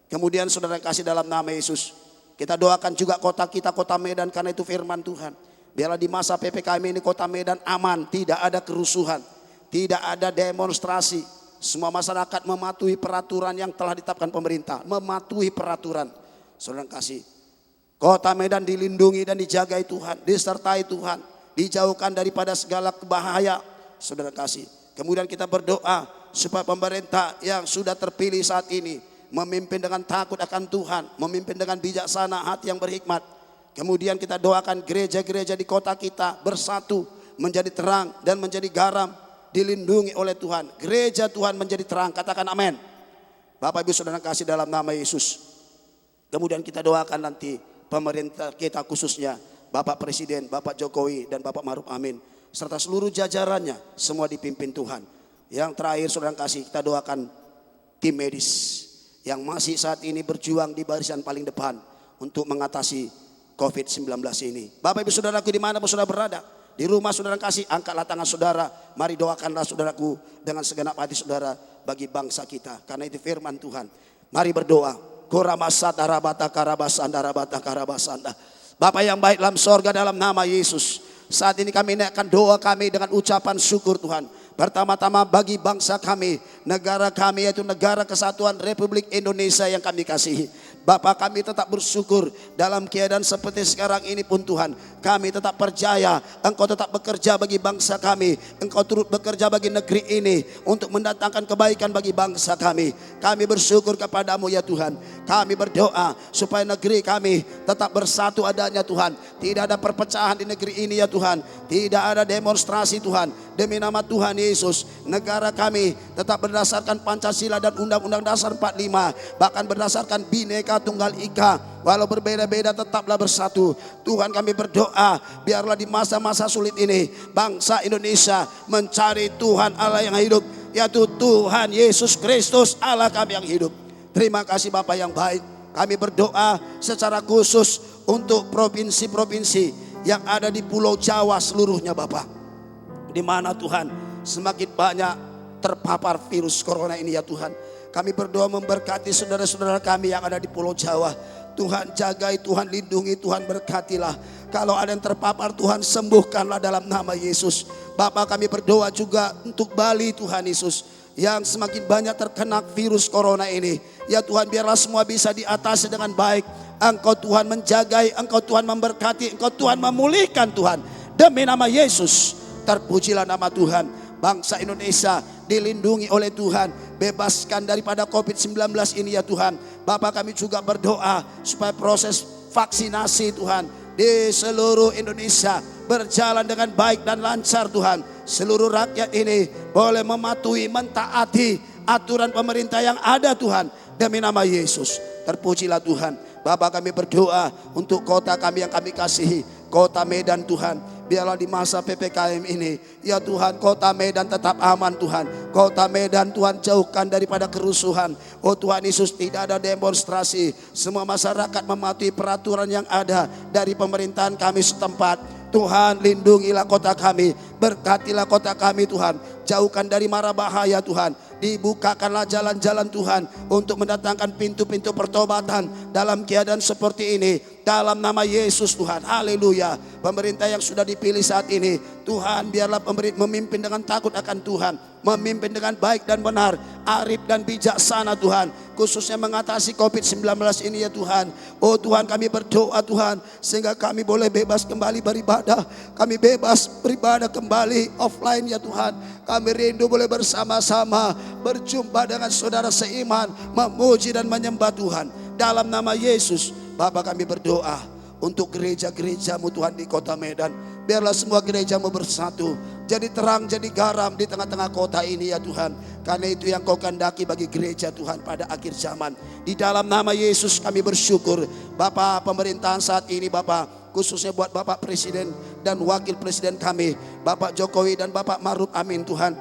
Kemudian saudara kasih dalam nama Yesus, kita doakan juga kota kita, kota Medan, karena itu firman Tuhan. Biarlah di masa PPKM ini kota Medan aman, tidak ada kerusuhan, tidak ada demonstrasi. Semua masyarakat mematuhi peraturan yang telah ditetapkan pemerintah, mematuhi peraturan. Saudara kasih, kota Medan dilindungi dan dijagai Tuhan, disertai Tuhan, dijauhkan daripada segala bahaya. Saudara kasih, kemudian kita berdoa supaya pemerintah yang sudah terpilih saat ini memimpin dengan takut akan Tuhan, memimpin dengan bijaksana, hati yang berhikmat. Kemudian kita doakan gereja-gereja di kota kita bersatu, menjadi terang dan menjadi garam, dilindungi oleh Tuhan. Gereja Tuhan menjadi terang, katakan amin. Bapak Ibu saudara kasih dalam nama Yesus. Kemudian kita doakan nanti pemerintah kita, khususnya Bapak Presiden, Bapak Jokowi dan Bapak Maruf Amin, serta seluruh jajarannya, semua dipimpin Tuhan. Yang terakhir saudara kasih, kita doakan tim medis yang masih saat ini berjuang di barisan paling depan untuk mengatasi COVID-19 ini. Bapak Ibu saudaraku dimanapun saudara berada, di rumah saudara kasih, angkatlah tangan saudara, mari doakanlah saudaraku dengan segenap hati saudara bagi bangsa kita, karena itu firman Tuhan. Mari berdoa. Bapak yang baik dalam sorga, dalam nama Yesus, saat ini kami naikkan doa kami dengan ucapan syukur Tuhan. Pertama-tama bagi bangsa kami, negara kami, yaitu Negara Kesatuan Republik Indonesia yang kami kasihi. Bapak, kami tetap bersyukur dalam keadaan seperti sekarang ini pun Tuhan. Kami tetap percaya Engkau tetap bekerja bagi bangsa kami. Engkau turut bekerja bagi negeri ini untuk mendatangkan kebaikan bagi bangsa kami. Kami bersyukur kepadamu ya Tuhan. Kami berdoa supaya negeri kami tetap bersatu adanya Tuhan. Tidak ada perpecahan di negeri ini ya Tuhan. Tidak ada demonstrasi Tuhan. Demi nama Tuhan Yesus, negara kami tetap berdasarkan Pancasila dan Undang-Undang Dasar 45. Bahkan berdasarkan Bhinneka Tunggal Ika. Walau berbeda-beda tetaplah bersatu. Tuhan, kami berdoa biarlah di masa-masa sulit ini bangsa Indonesia mencari Tuhan Allah yang hidup, yaitu Tuhan Yesus Kristus Allah kami yang hidup. Terima kasih Bapak yang baik. Kami berdoa secara khusus untuk provinsi-provinsi yang ada di Pulau Jawa seluruhnya Bapak, di mana Tuhan semakin banyak terpapar virus corona ini ya Tuhan. Kami berdoa memberkati saudara-saudara kami yang ada di Pulau Jawa. Tuhan jagai, Tuhan lindungi, Tuhan berkatilah. Kalau ada yang terpapar Tuhan sembuhkanlah dalam nama Yesus. Bapak, kami berdoa juga untuk Bali Tuhan Yesus, yang semakin banyak terkena virus corona ini. Ya Tuhan, biarlah semua bisa diatasi dengan baik. Engkau Tuhan menjagai, Engkau Tuhan memberkati, Engkau Tuhan memulihkan Tuhan. Demi nama Yesus, terpujilah nama Tuhan. Bangsa Indonesia dilindungi oleh Tuhan, bebaskan daripada COVID-19 ini ya Tuhan. Bapak, kami juga berdoa supaya proses vaksinasi Tuhan di seluruh Indonesia berjalan dengan baik dan lancar Tuhan. Seluruh rakyat ini boleh mematuhi, mentaati aturan pemerintah yang ada Tuhan. Demi nama Yesus, terpujilah Tuhan. Bapak, kami berdoa untuk kota kami yang kami kasihi, kota Medan Tuhan. Biarlah di masa PPKM ini, ya Tuhan, kota Medan tetap aman Tuhan. Kota Medan Tuhan jauhkan daripada kerusuhan. Oh Tuhan Yesus, tidak ada demonstrasi. Semua masyarakat mematuhi peraturan yang ada dari pemerintahan kami setempat. Tuhan, lindungilah kota kami, berkatilah kota kami Tuhan. Jauhkan dari mara bahaya Tuhan. Dibukakanlah jalan-jalan Tuhan untuk mendatangkan pintu-pintu pertobatan dalam keadaan seperti ini. Dalam nama Yesus Tuhan, haleluya. Pemerintah yang sudah dipilih saat ini, Tuhan biarlah memimpin dengan takut akan Tuhan, memimpin dengan baik dan benar, arif dan bijaksana Tuhan, khususnya mengatasi COVID-19 ini ya Tuhan. Oh Tuhan, kami berdoa Tuhan, sehingga kami boleh bebas kembali beribadah. Kami bebas beribadah kembali offline ya Tuhan. Kami rindu boleh bersama-sama berjumpa dengan saudara seiman, memuji dan menyembah Tuhan. Dalam nama Yesus, Bapak, kami berdoa untuk gereja-gerejamu Tuhan di kota Medan. Biarlah semua gerejamu bersatu, jadi terang, jadi garam di tengah-tengah kota ini ya Tuhan. Karena itu yang kau kehendaki bagi gereja Tuhan pada akhir zaman. Di dalam nama Yesus kami bersyukur. Bapak, pemerintahan saat ini Bapak, khususnya buat Bapak Presiden dan Wakil Presiden kami, Bapak Jokowi dan Bapak Maruf Amin Tuhan.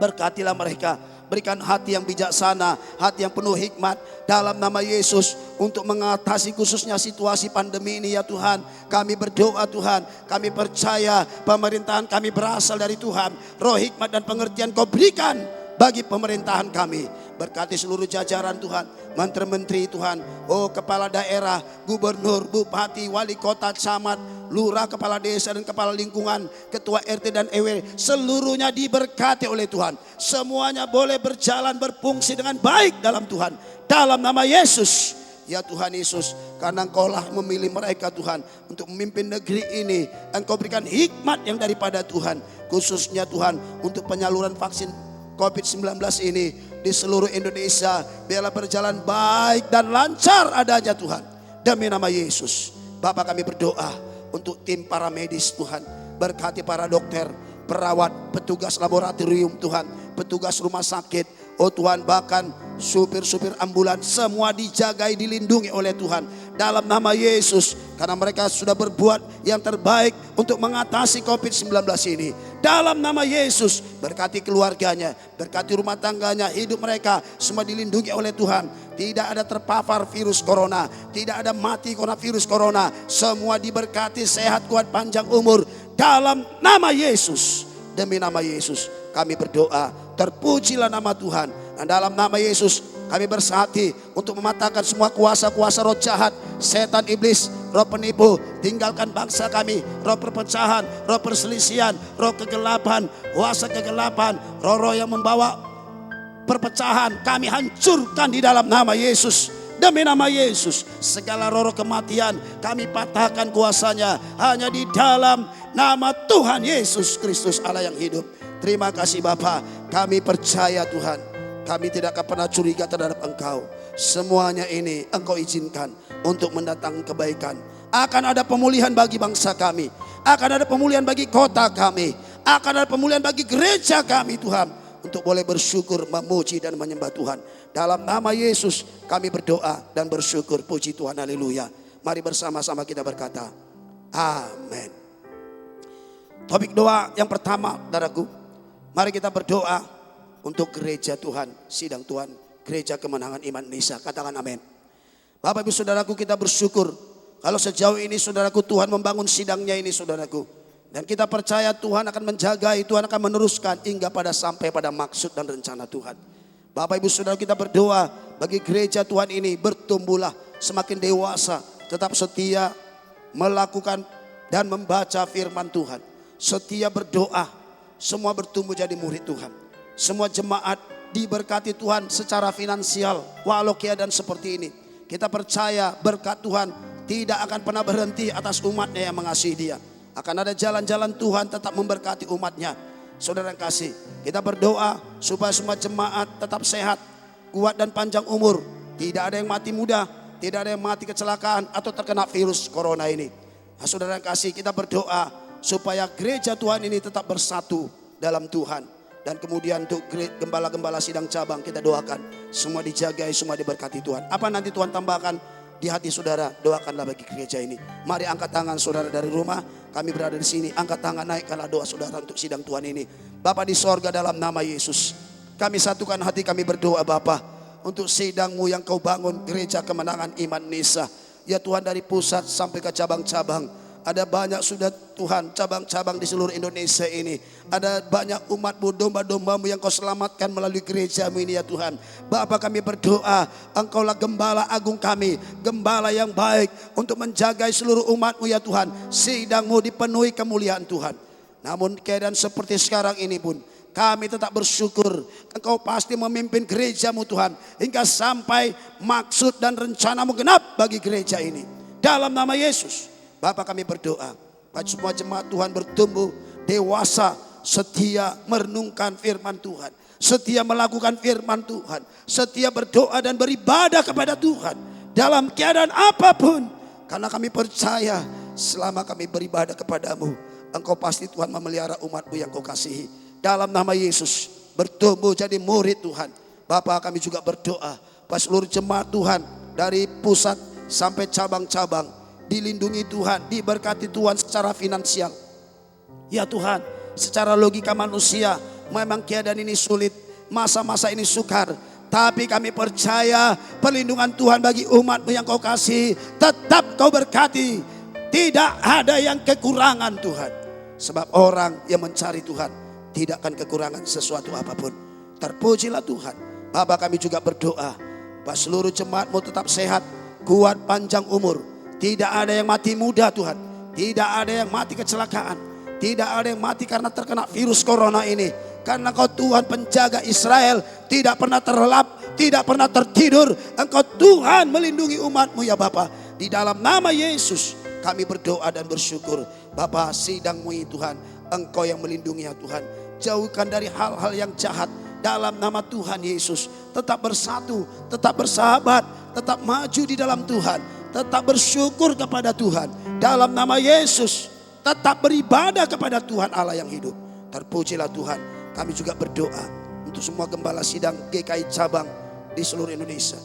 Berkatilah mereka, berikan hati yang bijaksana, hati yang penuh hikmat dalam nama Yesus untuk mengatasi khususnya situasi pandemi ini ya Tuhan. Kami berdoa Tuhan, kami percaya pemerintahan kami berasal dari Tuhan. Roh hikmat dan pengertian Kau berikan bagi pemerintahan kami. Berkati seluruh jajaran Tuhan, menteri-menteri Tuhan, oh kepala daerah, gubernur, bupati, wali kota, camat, lurah, kepala desa dan kepala lingkungan, ketua RT dan RW, seluruhnya diberkati oleh Tuhan. Semuanya boleh berjalan berfungsi dengan baik dalam Tuhan. Dalam nama Yesus. Ya Tuhan Yesus, karena Engkaulah memilih mereka Tuhan untuk memimpin negeri ini. Engkau berikan hikmat yang daripada Tuhan. Khususnya Tuhan untuk penyaluran vaksin COVID-19 ini di seluruh Indonesia. Biarlah berjalan baik dan lancar adanya Tuhan. Demi nama Yesus. Bapak kami berdoa untuk tim para medis Tuhan. Berkati para dokter, perawat, petugas laboratorium Tuhan, petugas rumah sakit. Oh Tuhan, bahkan supir-supir ambulans semua dijagai, dilindungi oleh Tuhan. Dalam nama Yesus, karena mereka sudah berbuat yang terbaik untuk mengatasi COVID-19 ini. Dalam nama Yesus, berkati keluarganya, berkati rumah tangganya, hidup mereka semua dilindungi oleh Tuhan. Tidak ada terpapar virus corona, tidak ada mati karena virus corona. Semua diberkati, sehat, kuat, panjang umur. Dalam nama Yesus, demi nama Yesus kami berdoa. Terpujilah nama Tuhan. Dan dalam nama Yesus kami bersahati untuk mematahkan semua kuasa-kuasa roh jahat, setan iblis, roh penipu. Tinggalkan bangsa kami, roh perpecahan, roh perselisihan, roh kegelapan, kuasa kegelapan, roh-roh yang membawa perpecahan. Kami hancurkan di dalam nama Yesus. Demi nama Yesus, segala roh kematian kami patahkan kuasanya hanya di dalam nama Tuhan Yesus Kristus Allah yang hidup. Terima kasih Bapa, kami percaya Tuhan, kami tidak akan pernah curiga terhadap Engkau. Semuanya ini Engkau izinkan untuk mendatangkan kebaikan. Akan ada pemulihan bagi bangsa kami, akan ada pemulihan bagi kota kami, akan ada pemulihan bagi gereja kami Tuhan, untuk boleh bersyukur, memuji dan menyembah Tuhan. Dalam nama Yesus kami berdoa dan bersyukur. Puji Tuhan, haleluya. Mari bersama-sama kita berkata amin. Topik doa yang pertama, saudaraku, mari kita berdoa untuk gereja Tuhan, sidang Tuhan, gereja kemenangan iman Indonesia. Katakan amin. Bapak ibu saudaraku, kita bersyukur kalau sejauh ini saudaraku Tuhan membangun sidangnya ini saudaraku. Dan kita percaya Tuhan akan menjaga, Tuhan akan meneruskan hingga pada sampai pada maksud dan rencana Tuhan. Bapak ibu saudara, kita berdoa bagi gereja Tuhan ini bertumbuhlah semakin dewasa, tetap setia melakukan dan membaca firman Tuhan. Setia berdoa, semua bertumbuh jadi murid Tuhan. Semua jemaat diberkati Tuhan secara finansial walau keadaan seperti ini. Kita percaya berkat Tuhan tidak akan pernah berhenti atas umatnya yang mengasihi Dia. Akan ada jalan-jalan Tuhan tetap memberkati umatnya. Saudara yang kasih, kita berdoa supaya semua jemaat tetap sehat, kuat dan panjang umur. Tidak ada yang mati muda, tidak ada yang mati kecelakaan atau terkena virus corona ini. Nah, saudara yang kasih, kita berdoa supaya gereja Tuhan ini tetap bersatu dalam Tuhan. Dan kemudian untuk gembala-gembala sidang cabang kita doakan semua dijagai, semua diberkati Tuhan. Apa nanti Tuhan tambahkan di hati saudara, doakanlah bagi gereja ini. Mari angkat tangan saudara dari rumah, kami berada di sini. Angkat tangan, naikkanlah doa saudara untuk sidang Tuhan ini. Bapa di sorga, dalam nama Yesus, kami satukan hati, kami berdoa Bapa untuk sidang-Mu yang Kau bangun, gereja kemenangan iman Indonesia. Ya Tuhan, dari pusat sampai ke cabang-cabang. Ada banyak sudah Tuhan cabang-cabang di seluruh Indonesia ini. Ada banyak umat-Mu, domba-domba-Mu yang Kau selamatkan melalui gereja-Mu ini ya Tuhan. Bapa, kami berdoa, Engkaulah gembala agung kami, gembala yang baik untuk menjaga seluruh umat-Mu ya Tuhan. Sidang-Mu dipenuhi kemuliaan Tuhan. Namun keadaan seperti sekarang ini pun kami tetap bersyukur Engkau pasti memimpin gereja-Mu Tuhan, hingga sampai maksud dan rencana-Mu genap bagi gereja ini. Dalam nama Yesus Bapak, kami berdoa, semua jemaat Tuhan bertumbuh dewasa, setia merenungkan firman Tuhan, setia melakukan firman Tuhan, setia berdoa dan beribadah kepada Tuhan dalam keadaan apapun. Karena kami percaya selama kami beribadah kepadamu, Engkau pasti Tuhan memelihara umat-Mu yang Kau kasihi. Dalam nama Yesus bertumbuh jadi murid Tuhan. Bapak, kami juga berdoa pas seluruh jemaat Tuhan dari pusat sampai cabang-cabang dilindungi Tuhan, diberkati Tuhan secara finansial. Ya Tuhan, secara logika manusia memang keadaan ini sulit, masa-masa ini sukar. Tapi kami percaya perlindungan Tuhan bagi umat-Mu yang Kau kasih tetap Kau berkati. Tidak ada yang kekurangan Tuhan. Sebab orang yang mencari Tuhan tidak akan kekurangan sesuatu apapun. Terpujilah Tuhan. Bapa, kami juga berdoa bahwa seluruh jemaat-Mu tetap sehat, kuat, panjang umur. Tidak ada yang mati muda Tuhan. Tidak ada yang mati kecelakaan. Tidak ada yang mati karena terkena virus corona ini. Karena Kau Tuhan penjaga Israel, tidak pernah terlelap, tidak pernah tertidur. Engkau Tuhan melindungi umat-Mu ya Bapa. Di dalam nama Yesus kami berdoa dan bersyukur. Bapa, sidang-Mu ya Tuhan, Engkau yang melindungi ya Tuhan. Jauhkan dari hal-hal yang jahat. Dalam nama Tuhan Yesus, tetap bersatu, tetap bersahabat, tetap maju di dalam Tuhan, tetap bersyukur kepada Tuhan. Dalam nama Yesus, tetap beribadah kepada Tuhan Allah yang hidup. Terpujilah Tuhan. Kami juga berdoa untuk semua gembala sidang GKI cabang di seluruh Indonesia.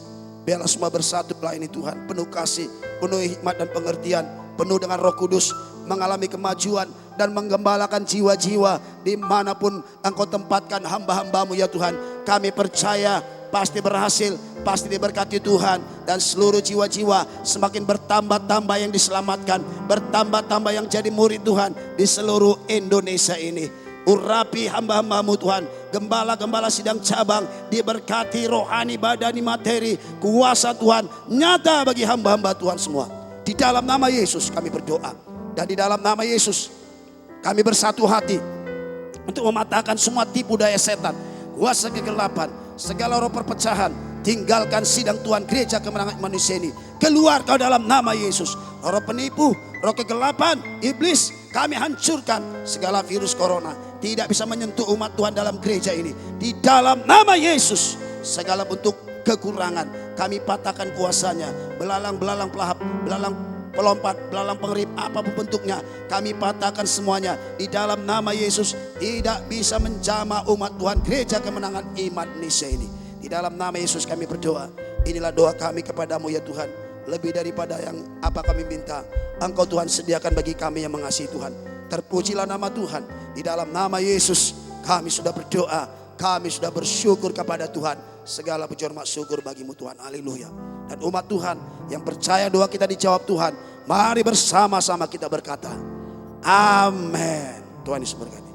Biarlah semua bersatu melayani Tuhan, penuh kasih, penuh hikmat dan pengertian, penuh dengan Roh Kudus, mengalami kemajuan dan menggembalakan jiwa-jiwa dimanapun Engkau tempatkan hamba-hamba-Mu ya Tuhan. Kami percaya pasti berhasil, pasti diberkati Tuhan, dan seluruh jiwa-jiwa semakin bertambah-tambah yang diselamatkan, bertambah-tambah yang jadi murid Tuhan di seluruh Indonesia ini. Urapi hamba-hamba-Mu Tuhan, gembala-gembala sidang cabang diberkati rohani, badani, materi, kuasa Tuhan nyata bagi hamba-hamba Tuhan semua. Di dalam nama Yesus kami berdoa, dan di dalam nama Yesus kami bersatu hati untuk mematahkan semua tipu daya setan, kuasa kegelapan, segala roh perpecahan. Tinggalkan sidang Tuhan gereja kemenangan manusia ini. Keluar Kau dalam nama Yesus. Roh penipu, roh kegelapan, iblis, kami hancurkan. Segala virus corona tidak bisa menyentuh umat Tuhan dalam gereja ini. Di dalam nama Yesus, segala bentuk kekurangan kami patahkan kuasanya. Belalang-belalang pelahap, belalang pelompat, belalang pengerip, apapun bentuknya, kami patahkan semuanya. Di dalam nama Yesus, tidak bisa menjamah umat Tuhan gereja kemenangan iman Indonesia ini. Di dalam nama Yesus kami berdoa. Inilah doa kami kepadamu ya Tuhan. Lebih daripada yang apa kami minta, Engkau Tuhan sediakan bagi kami yang mengasihi Tuhan. Terpujilah nama Tuhan. Di dalam nama Yesus kami sudah berdoa, kami sudah bersyukur kepada Tuhan. Segala puji hormat syukur bagimu Tuhan. Haleluya. Dan umat Tuhan yang percaya doa kita dijawab Tuhan, mari bersama-sama kita berkata amin. Tuhan Yesus berkati.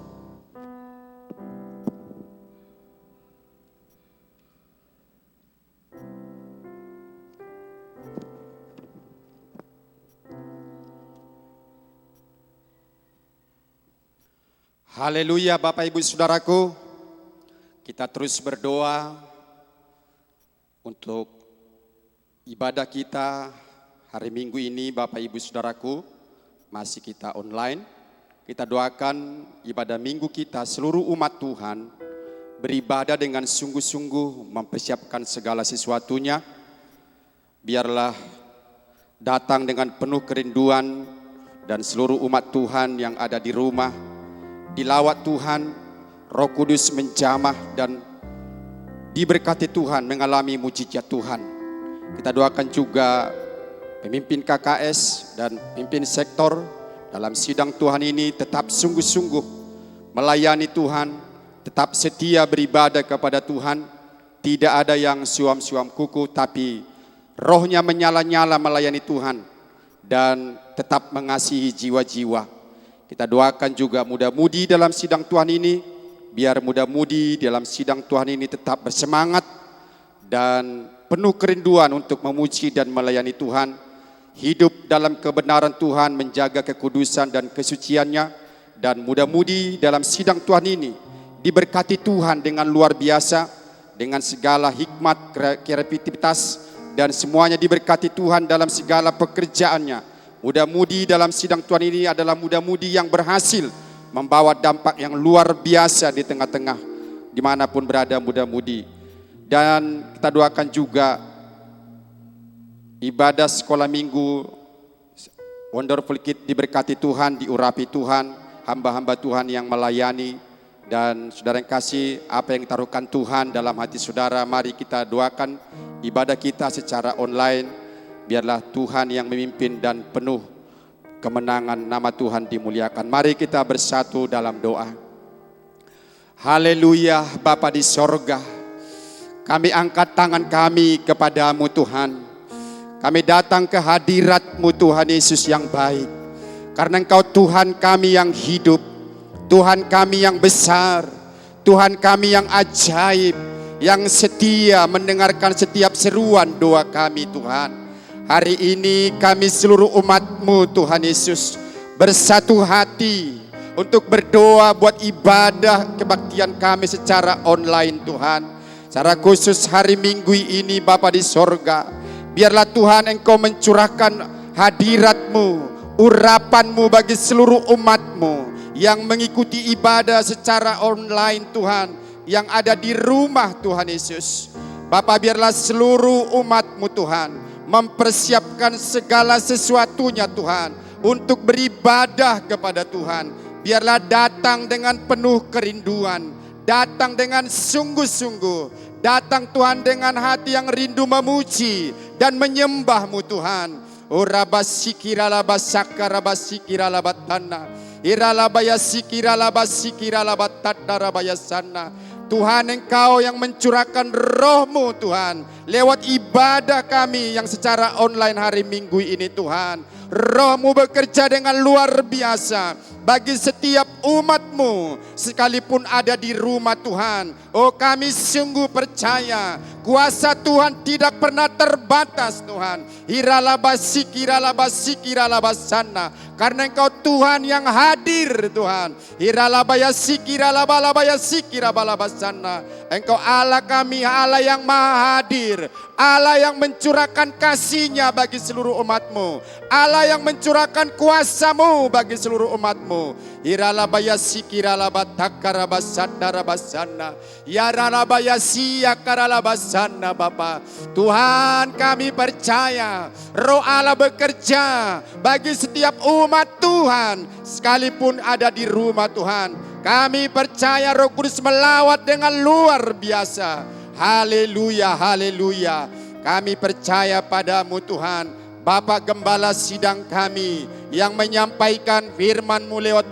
Haleluya Bapak Ibu Saudaraku, kita terus berdoa untuk ibadah kita hari Minggu ini. Bapak Ibu Saudaraku, masih kita online. Kita doakan ibadah Minggu kita, seluruh umat Tuhan beribadah dengan sungguh-sungguh, mempersiapkan segala sesuatunya. Biarlah datang dengan penuh kerinduan, dan seluruh umat Tuhan yang ada di rumah dilawat Tuhan, Roh Kudus menjamah dan diberkati Tuhan, mengalami mujizat Tuhan. Kita doakan juga pemimpin KKS dan pemimpin sektor dalam sidang Tuhan ini tetap sungguh-sungguh melayani Tuhan, tetap setia beribadah kepada Tuhan. Tidak ada yang suam-suam kuku, tapi rohnya menyala-nyala melayani Tuhan dan tetap mengasihi jiwa-jiwa. Kita doakan juga muda-mudi dalam sidang Tuhan ini, biar muda-mudi dalam sidang Tuhan ini tetap bersemangat dan penuh kerinduan untuk memuji dan melayani Tuhan, hidup dalam kebenaran Tuhan, menjaga kekudusan dan kesuciannya. Dan muda-mudi dalam sidang Tuhan ini diberkati Tuhan dengan luar biasa, dengan segala hikmat, kreativitas, dan semuanya diberkati Tuhan dalam segala pekerjaannya. Muda-mudi dalam sidang Tuhan ini adalah muda-mudi yang berhasil membawa dampak yang luar biasa di tengah-tengah dimanapun berada muda-mudi. Dan kita doakan juga ibadah sekolah minggu Wonderful Kid diberkati Tuhan, diurapi Tuhan, hamba-hamba Tuhan yang melayani. Dan saudara yang kasih, apa yang ditaruhkan Tuhan dalam hati saudara, mari kita doakan ibadah kita secara online. Biarlah Tuhan yang memimpin dan penuh kemenangan, nama Tuhan dimuliakan. Mari kita bersatu dalam doa. Haleluya, Bapa di sorga. Kami angkat tangan kami kepadamu Tuhan. Kami datang ke hadirat-Mu Tuhan Yesus yang baik. Karena Engkau Tuhan kami yang hidup, Tuhan kami yang besar, Tuhan kami yang ajaib, yang setia mendengarkan setiap seruan doa kami Tuhan. Hari ini kami seluruh umat-Mu Tuhan Yesus bersatu hati untuk berdoa buat ibadah kebaktian kami secara online Tuhan. Secara khusus hari Minggu ini Bapa di sorga, biarlah Tuhan Engkau mencurahkan hadirat-Mu, urapan-Mu bagi seluruh umat-Mu yang mengikuti ibadah secara online Tuhan, yang ada di rumah Tuhan Yesus. Bapa, biarlah seluruh umat-Mu Tuhan mempersiapkan segala sesuatunya Tuhan untuk beribadah kepada Tuhan. Biarlah datang dengan penuh kerinduan, datang dengan sungguh-sungguh, datang Tuhan dengan hati yang rindu memuji dan menyembah-Mu Tuhan. Tuhan, Engkau yang mencurahkan roh-Mu Tuhan lewat ibadah kami yang secara online hari Minggu ini Tuhan. Roh-Mu bekerja dengan luar biasa bagi setiap umat-Mu sekalipun ada di rumah Tuhan. Oh, kami sungguh percaya kuasa Tuhan tidak pernah terbatas Tuhan. Hiralabasikiralabasana. Karena Engkau Tuhan yang hadir Tuhan. Engkau Allah kami, Allah yang maha hadir, Allah yang mencurahkan kasih-Nya bagi seluruh umat-Mu, Allah yang mencurahkan kuasa-Mu bagi seluruh umat-Mu. Bapa, Tuhan kami percaya Roh Allah bekerja bagi setiap umat Tuhan sekalipun ada di rumah Tuhan. Kami percaya Roh Kudus melawat dengan luar biasa. Haleluya, haleluya. Kami percaya padamu Tuhan, Bapak Gembala sidang kami yang menyampaikan firman-Mu lewat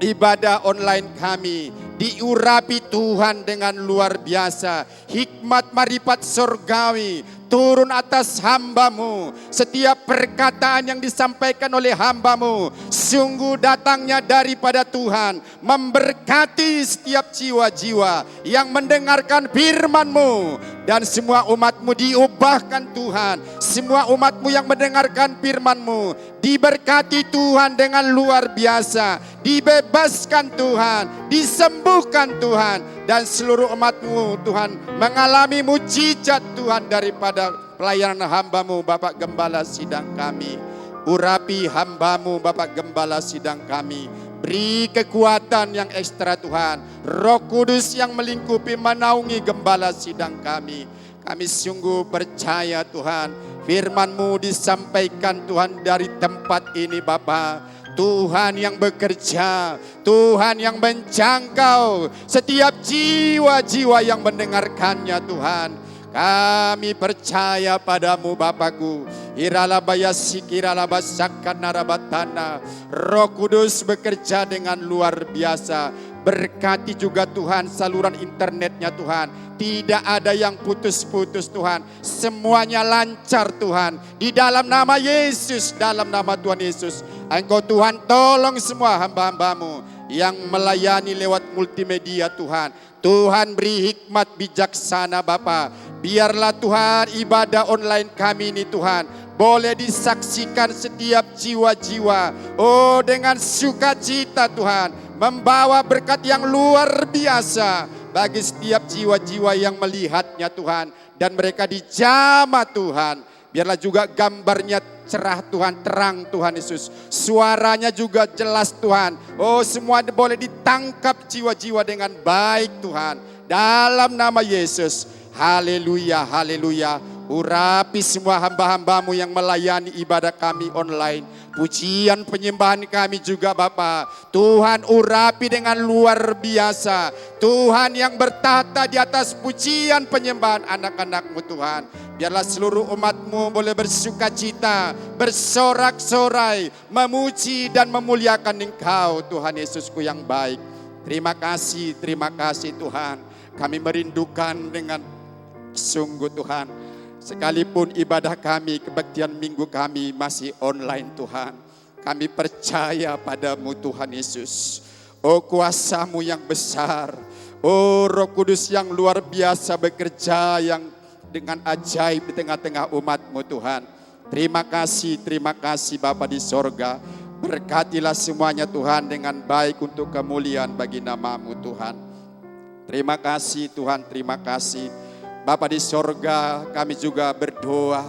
ibadah online kami. Diurapi Tuhan dengan luar biasa. Hikmat marifat surgawi turun atas hamba-Mu. Setiap perkataan yang disampaikan oleh hamba-Mu sungguh datangnya daripada Tuhan, memberkati setiap jiwa-jiwa yang mendengarkan firman-Mu. Dan semua umat-Mu diubahkan Tuhan. Semua umat-Mu yang mendengarkan firman-Mu diberkati Tuhan dengan luar biasa. Dibebaskan Tuhan, disembuhkan Tuhan. Dan seluruh umat-Mu Tuhan mengalami mujizat Tuhan daripada pelayanan hamba-Mu Bapak Gembala sidang kami. Urapi hamba-Mu Bapak Gembala sidang kami. Beri kekuatan yang ekstra Tuhan. Roh Kudus yang melingkupi menaungi gembala sidang kami. Kami sungguh percaya Tuhan, firman-Mu disampaikan Tuhan dari tempat ini Bapa. Tuhan yang bekerja, Tuhan yang menjangkau setiap jiwa-jiwa yang mendengarkannya Tuhan. Kami percaya padamu Bapakku. Roh Kudus bekerja dengan luar biasa. Berkati juga Tuhan saluran internetnya Tuhan. Tidak ada yang putus-putus Tuhan. Semuanya lancar Tuhan. Di dalam nama Yesus, dalam nama Tuhan Yesus. Engkau Tuhan tolong semua hamba-hamba-Mu yang melayani lewat multimedia Tuhan. Tuhan beri hikmat bijaksana Bapa. Biarlah Tuhan ibadah online kami ini Tuhan boleh disaksikan setiap jiwa-jiwa. Oh, dengan sukacita Tuhan, membawa berkat yang luar biasa bagi setiap jiwa-jiwa yang melihatnya Tuhan. Dan mereka dijamah Tuhan. Biarlah juga gambarnya cerah Tuhan, terang Tuhan Yesus. Suaranya juga jelas Tuhan. Oh, semua boleh ditangkap jiwa-jiwa dengan baik Tuhan. Dalam nama Yesus. Haleluya, haleluya. Urapi semua hamba-hambamu yang melayani ibadah kami online. Pujian penyembahan kami juga Bapa. Tuhan urapi dengan luar biasa. Tuhan yang bertahta di atas pujian penyembahan anak-anak-Mu Tuhan. Biarlah seluruh umat-Mu boleh bersuka cita, bersorak-sorai, memuji dan memuliakan Engkau Tuhan Yesusku yang baik. Terima kasih Tuhan. Kami merindukan dengan sungguh Tuhan. Sekalipun ibadah kami, kebaktian minggu kami masih online Tuhan. Kami percaya padamu Tuhan Yesus. Oh kuasa-Mu yang besar. Oh Roh Kudus yang luar biasa bekerja yang dengan ajaib di tengah-tengah umat-Mu Tuhan. Terima kasih Bapa di sorga. Berkatilah semuanya Tuhan dengan baik untuk kemuliaan bagi nama-Mu Tuhan. Terima kasih Tuhan, terima kasih. Bapa di sorga, kami juga berdoa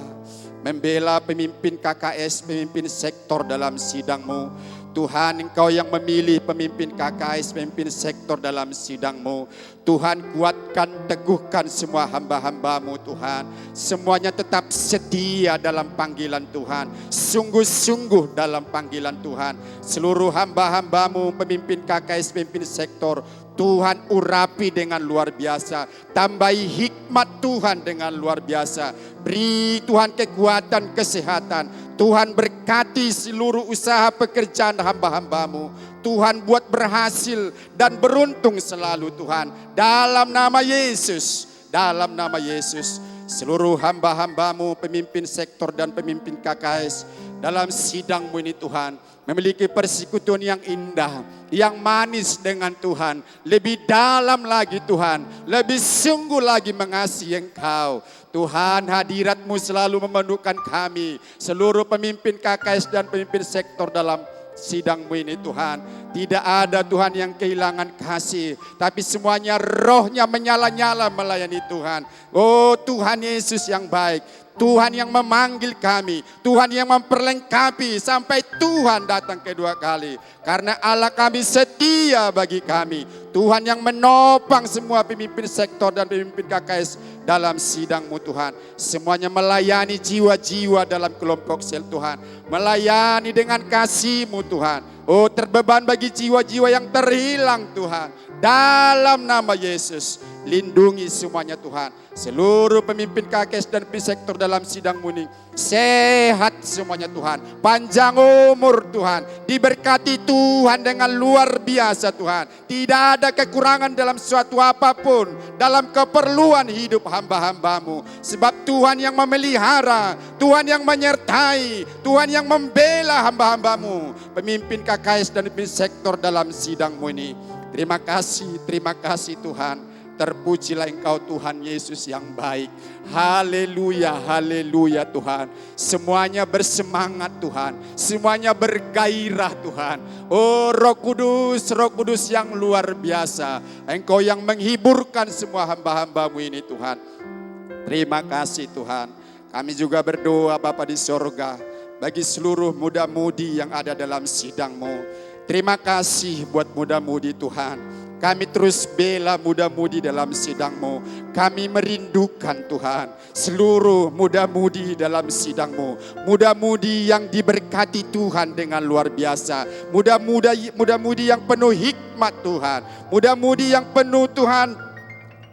membela pemimpin KKS, pemimpin sektor dalam sidang-Mu. Tuhan, Engkau yang memilih pemimpin KKS, pemimpin sektor dalam sidang-Mu. Tuhan, kuatkan, teguhkan semua hamba-hamba-Mu Tuhan. Semuanya tetap setia dalam panggilan Tuhan. Sungguh-sungguh dalam panggilan Tuhan. Seluruh hamba-hamba-Mu, pemimpin KKS, pemimpin sektor, Tuhan urapi dengan luar biasa. Tambahi hikmat Tuhan dengan luar biasa. Beri Tuhan kekuatan, kesehatan. Tuhan berkati seluruh usaha pekerjaan hamba-hamba-Mu. Tuhan buat berhasil dan beruntung selalu Tuhan. Dalam nama Yesus. Dalam nama Yesus. Seluruh hamba-hamba-Mu, pemimpin sektor dan pemimpin KKS. Dalam sidang-Mu ini Tuhan. Memiliki persekutuan yang indah, yang manis dengan Tuhan. Lebih dalam lagi Tuhan, lebih sungguh lagi mengasihi Engkau. Tuhan, hadirat-Mu selalu memenuhkan kami. Seluruh pemimpin KKS dan pemimpin sektor dalam sidang-Mu ini Tuhan. Tidak ada Tuhan yang kehilangan kasih, tapi semuanya rohnya menyala-nyala melayani Tuhan. Oh Tuhan Yesus yang baik. Tuhan yang memanggil kami, Tuhan yang memperlengkapi sampai Tuhan datang kedua kali. Karena Allah kami setia bagi kami. Tuhan yang menopang semua pemimpin sektor dan pemimpin KKS dalam sidang-Mu Tuhan. Semuanya melayani jiwa-jiwa dalam kelompok sel Tuhan. Melayani dengan kasih-Mu Tuhan. Oh terbeban bagi jiwa-jiwa yang terhilang Tuhan. Dalam nama Yesus, lindungi semuanya Tuhan. Seluruh pemimpin KKS dan pemimpin sektor dalam sidang-Mu ini sehat semuanya Tuhan. Panjang umur Tuhan. Diberkati Tuhan dengan luar biasa Tuhan. Tidak ada kekurangan dalam suatu apapun. Dalam keperluan hidup hamba-hamba-Mu. Sebab Tuhan yang memelihara. Tuhan yang menyertai. Tuhan yang membela hamba-hamba-Mu. Pemimpin KKS dan pemimpin sektor dalam sidang-Mu ini. Terima kasih Tuhan. Terpujilah Engkau Tuhan Yesus yang baik. Haleluya, haleluya Tuhan. Semuanya bersemangat Tuhan. Semuanya bergairah Tuhan. Oh Roh Kudus yang luar biasa. Engkau yang menghiburkan semua hamba-hamba-Mu ini Tuhan. Terima kasih Tuhan. Kami juga berdoa Bapa di sorga. Bagi seluruh muda-mudi yang ada dalam sidang-Mu. Terima kasih buat muda-mudi Tuhan. Kami terus bela muda-mudi dalam sidang-Mu. Kami merindukan Tuhan. Seluruh muda-mudi dalam sidang-Mu. Muda-mudi yang diberkati Tuhan dengan luar biasa. Muda-mudi yang penuh hikmat Tuhan. Muda-mudi yang penuh Tuhan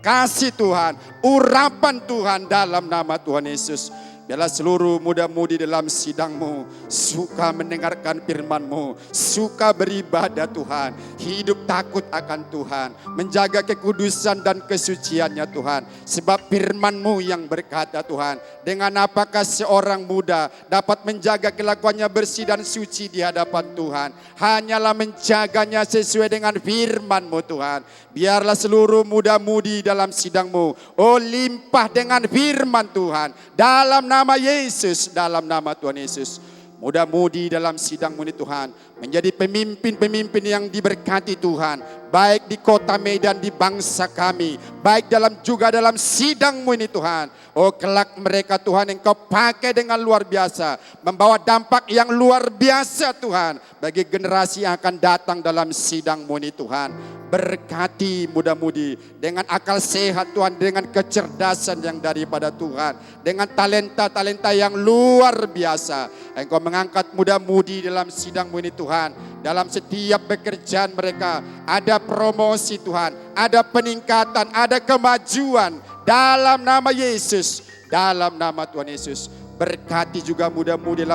kasih Tuhan. Urapan Tuhan dalam nama Tuhan Yesus. Biarlah seluruh muda-mudi dalam sidang-Mu suka mendengarkan firman-Mu, suka beribadah Tuhan, hidup takut akan Tuhan, menjaga kekudusan dan kesuciannya Tuhan. Sebab firman-Mu yang berkata Tuhan, dengan apakah seorang muda dapat menjaga kelakuannya bersih dan suci di hadapan Tuhan? Hanyalah menjaganya sesuai dengan firman-Mu Tuhan. Biarlah seluruh muda-mudi dalam sidang-Mu, oh limpah dengan firman Tuhan. Dalam nama Yesus, dalam nama Tuhan Yesus. Muda-mudi dalam sidang-Mu ini Tuhan. Menjadi pemimpin-pemimpin yang diberkati Tuhan. Baik di kota Medan, di bangsa kami. Baik juga dalam sidang-Mu ini Tuhan. Oh kelak mereka Tuhan Engkau pakai dengan luar biasa. Membawa dampak yang luar biasa Tuhan. Bagi generasi yang akan datang dalam sidang-Mu ini Tuhan. berkati muda-mudi dengan akal sehat Tuhan, dengan kecerdasan yang daripada Tuhan, dengan talenta-talenta yang luar biasa. Engkau mengangkat muda-mudi dalam sidang-Mu ini Tuhan. Dalam setiap pekerjaan mereka ada promosi Tuhan, ada peningkatan, ada kemajuan dalam nama Yesus. Dalam nama Tuhan Yesus, berkati juga muda-mudi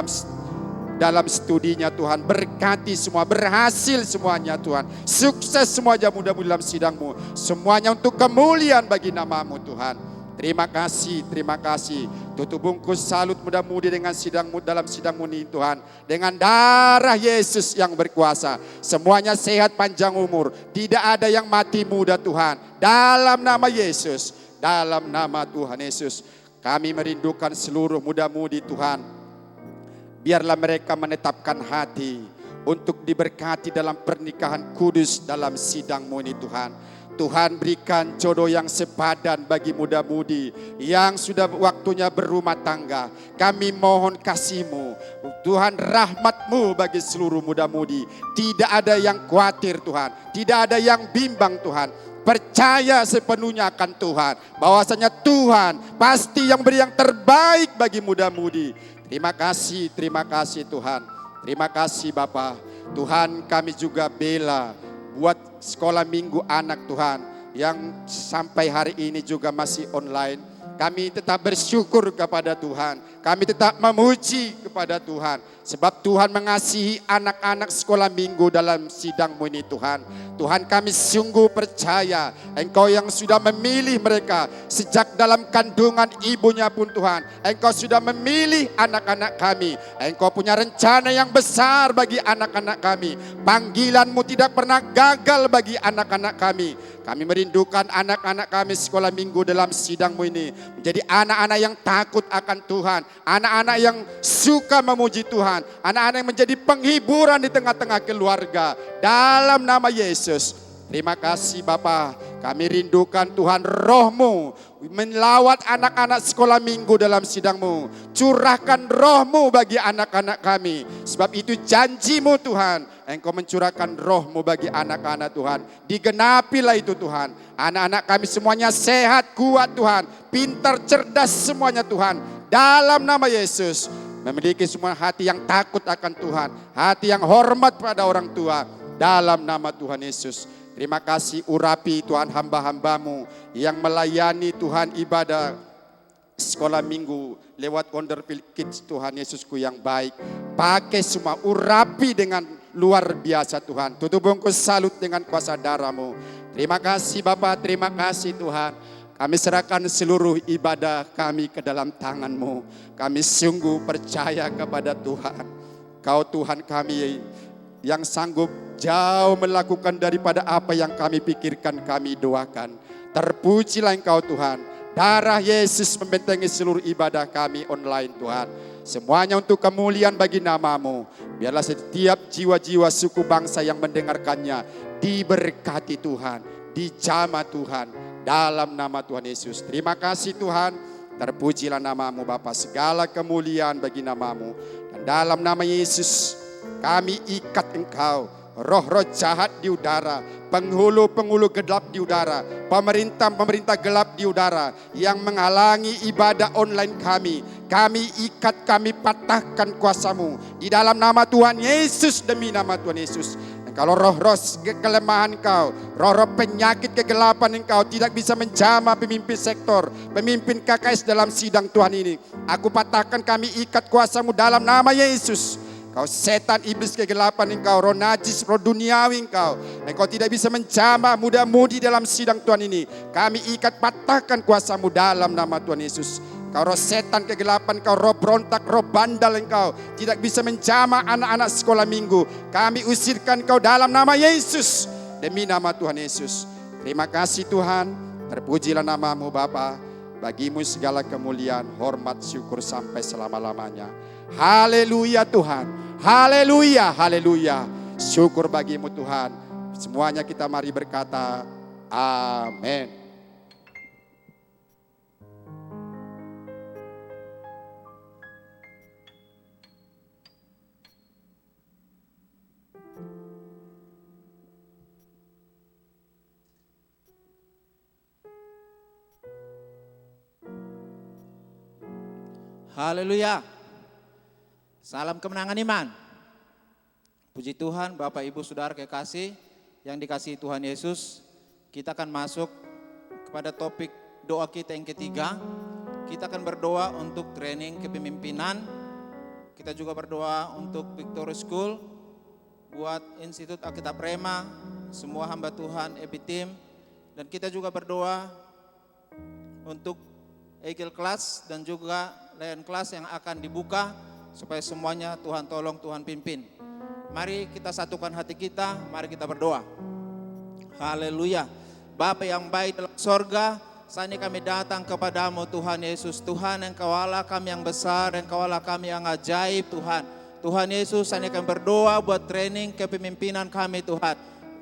dalam studinya Tuhan. Berkati semua, berhasil semuanya Tuhan. Sukses semuanya muda-mudi dalam sidang-Mu. Semuanya untuk kemuliaan bagi nama-Mu Tuhan. Terima kasih, terima kasih. Tutup bungkus salut muda-mudi dengan sidang-Mu, dalam sidang-Mu ini Tuhan. Dengan darah Yesus yang berkuasa. Semuanya sehat panjang umur. Tidak ada yang mati muda Tuhan. Dalam nama Yesus, dalam nama Tuhan Yesus. Kami merindukan seluruh muda-mudi Tuhan. Biarlah mereka menetapkan hati untuk diberkati dalam pernikahan kudus dalam sidang-Mu ini Tuhan. Tuhan berikan jodoh yang sepadan bagi muda-mudi yang sudah waktunya berumah tangga. Kami mohon kasih-Mu, Tuhan, rahmat-Mu bagi seluruh muda-mudi. Tidak ada yang khawatir Tuhan, tidak ada yang bimbang Tuhan. Percaya sepenuhnya akan Tuhan, bahwasanya Tuhan pasti yang beri yang terbaik bagi muda-mudi. Terima kasih Tuhan. Terima kasih Bapa. Tuhan, kami juga bela buat sekolah minggu anak Tuhan yang sampai hari ini juga masih online. Kami tetap bersyukur kepada Tuhan. Kami tetap memuji kepada Tuhan. Sebab Tuhan mengasihi anak-anak sekolah minggu dalam sidang-Mu ini Tuhan. Tuhan, kami sungguh percaya Engkau yang sudah memilih mereka sejak dalam kandungan ibunya pun Tuhan. Engkau sudah memilih anak-anak kami. Engkau punya rencana yang besar bagi anak-anak kami. Panggilan-Mu tidak pernah gagal bagi anak-anak kami. Kami merindukan anak-anak kami sekolah minggu dalam sidang-Mu ini menjadi anak-anak yang takut akan Tuhan. Anak-anak yang suka memuji Tuhan. Anak-anak yang menjadi penghiburan di tengah-tengah keluarga. Dalam nama Yesus. Terima kasih Bapa. Kami rindukan Tuhan Roh-Mu melawat anak-anak sekolah minggu dalam sidang-Mu. Curahkan Roh-Mu bagi anak-anak kami. Sebab itu janji-Mu Tuhan. Engkau mencurahkan Roh-Mu bagi anak-anak Tuhan. Digenapilah itu Tuhan. Anak-anak kami semuanya sehat, kuat Tuhan. Pintar, cerdas semuanya Tuhan. Dalam nama Yesus. Memiliki semua hati yang takut akan Tuhan. Hati yang hormat pada orang tua. Dalam nama Tuhan Yesus. Terima kasih urapi Tuhan hamba-hamba-Mu yang melayani Tuhan ibadah sekolah minggu lewat Wonderful Kids Tuhan Yesusku yang baik. Pakai semua, urapi dengan luar biasa Tuhan. Tutup bungkus salut dengan kuasa darah-Mu. Terima kasih Bapa, terima kasih Tuhan. Kami serahkan seluruh ibadah kami ke dalam tangan-Mu. Kami sungguh percaya kepada Tuhan. Kau Tuhan kami yang sanggup jauh melakukan daripada apa yang kami pikirkan, kami doakan. Terpujilah Engkau Tuhan. Darah Yesus membentengi seluruh ibadah kami online Tuhan. Semuanya untuk kemuliaan bagi nama-Mu. Biarlah setiap jiwa-jiwa suku bangsa yang mendengarkannya diberkati Tuhan, dijamah Tuhan. Dalam nama Tuhan Yesus. Terima kasih Tuhan. Terpujilah nama-Mu Bapa. Segala kemuliaan bagi nama-Mu. Dan dalam nama Yesus kami ikat Engkau. Roh-roh jahat di udara, penghulu-penghulu gelap di udara, pemerintah-pemerintah gelap di udara yang menghalangi ibadah online kami. Kami ikat, kami patahkan kuasa-Mu di dalam nama Tuhan Yesus, demi nama Tuhan Yesus. Dan kalau roh-roh kelemahan Engkau, roh-roh penyakit kegelapan Engkau tidak bisa menjamah pemimpin sektor, pemimpin KKS dalam sidang Tuhan ini. Aku patahkan, kami ikat kuasa-Mu dalam nama Yesus. Kau setan, iblis kegelapan Engkau, roh najis, roh duniawi Engkau. Engkau tidak bisa menjamah muda-mudi dalam sidang Tuhan ini. Kami ikat, patahkan kuasa-Mu dalam nama Tuhan Yesus. Kau roh setan kegelapan, kau roh berontak, roh bandal Engkau tidak bisa menjamah anak-anak sekolah minggu. Kami usirkan Kau dalam nama Yesus, demi nama Tuhan Yesus. Terima kasih Tuhan. Terpujilah nama-Mu Bapa. Bagimu segala kemuliaan, hormat, syukur sampai selama-lamanya. Haleluya Tuhan. Haleluya, haleluya. Syukur bagimu Tuhan. Semuanya kita mari berkata, amin. Haleluya. Salam kemenangan iman. Puji Tuhan, Bapak Ibu Saudara kekasih yang dikasihi Tuhan Yesus. Kita akan masuk kepada topik doa kita yang ketiga. Kita akan berdoa untuk training kepemimpinan. Kita juga berdoa untuk Victory School, buat Institut Alkitab Rema, semua hamba Tuhan, EB Team. Dan kita juga berdoa untuk Eagle Class dan juga Lion Class yang akan dibuka, supaya semuanya Tuhan tolong, Tuhan pimpin. Mari kita satukan hati kita, mari kita berdoa. Haleluya. Bapa yang baik dalam sorga, saat ini kami datang kepadamu Tuhan Yesus. Tuhan, Engkau Allah kami yang besar, Engkau Allah kami yang ajaib Tuhan. Tuhan Yesus, saat ini kami berdoa buat training kepemimpinan kami Tuhan.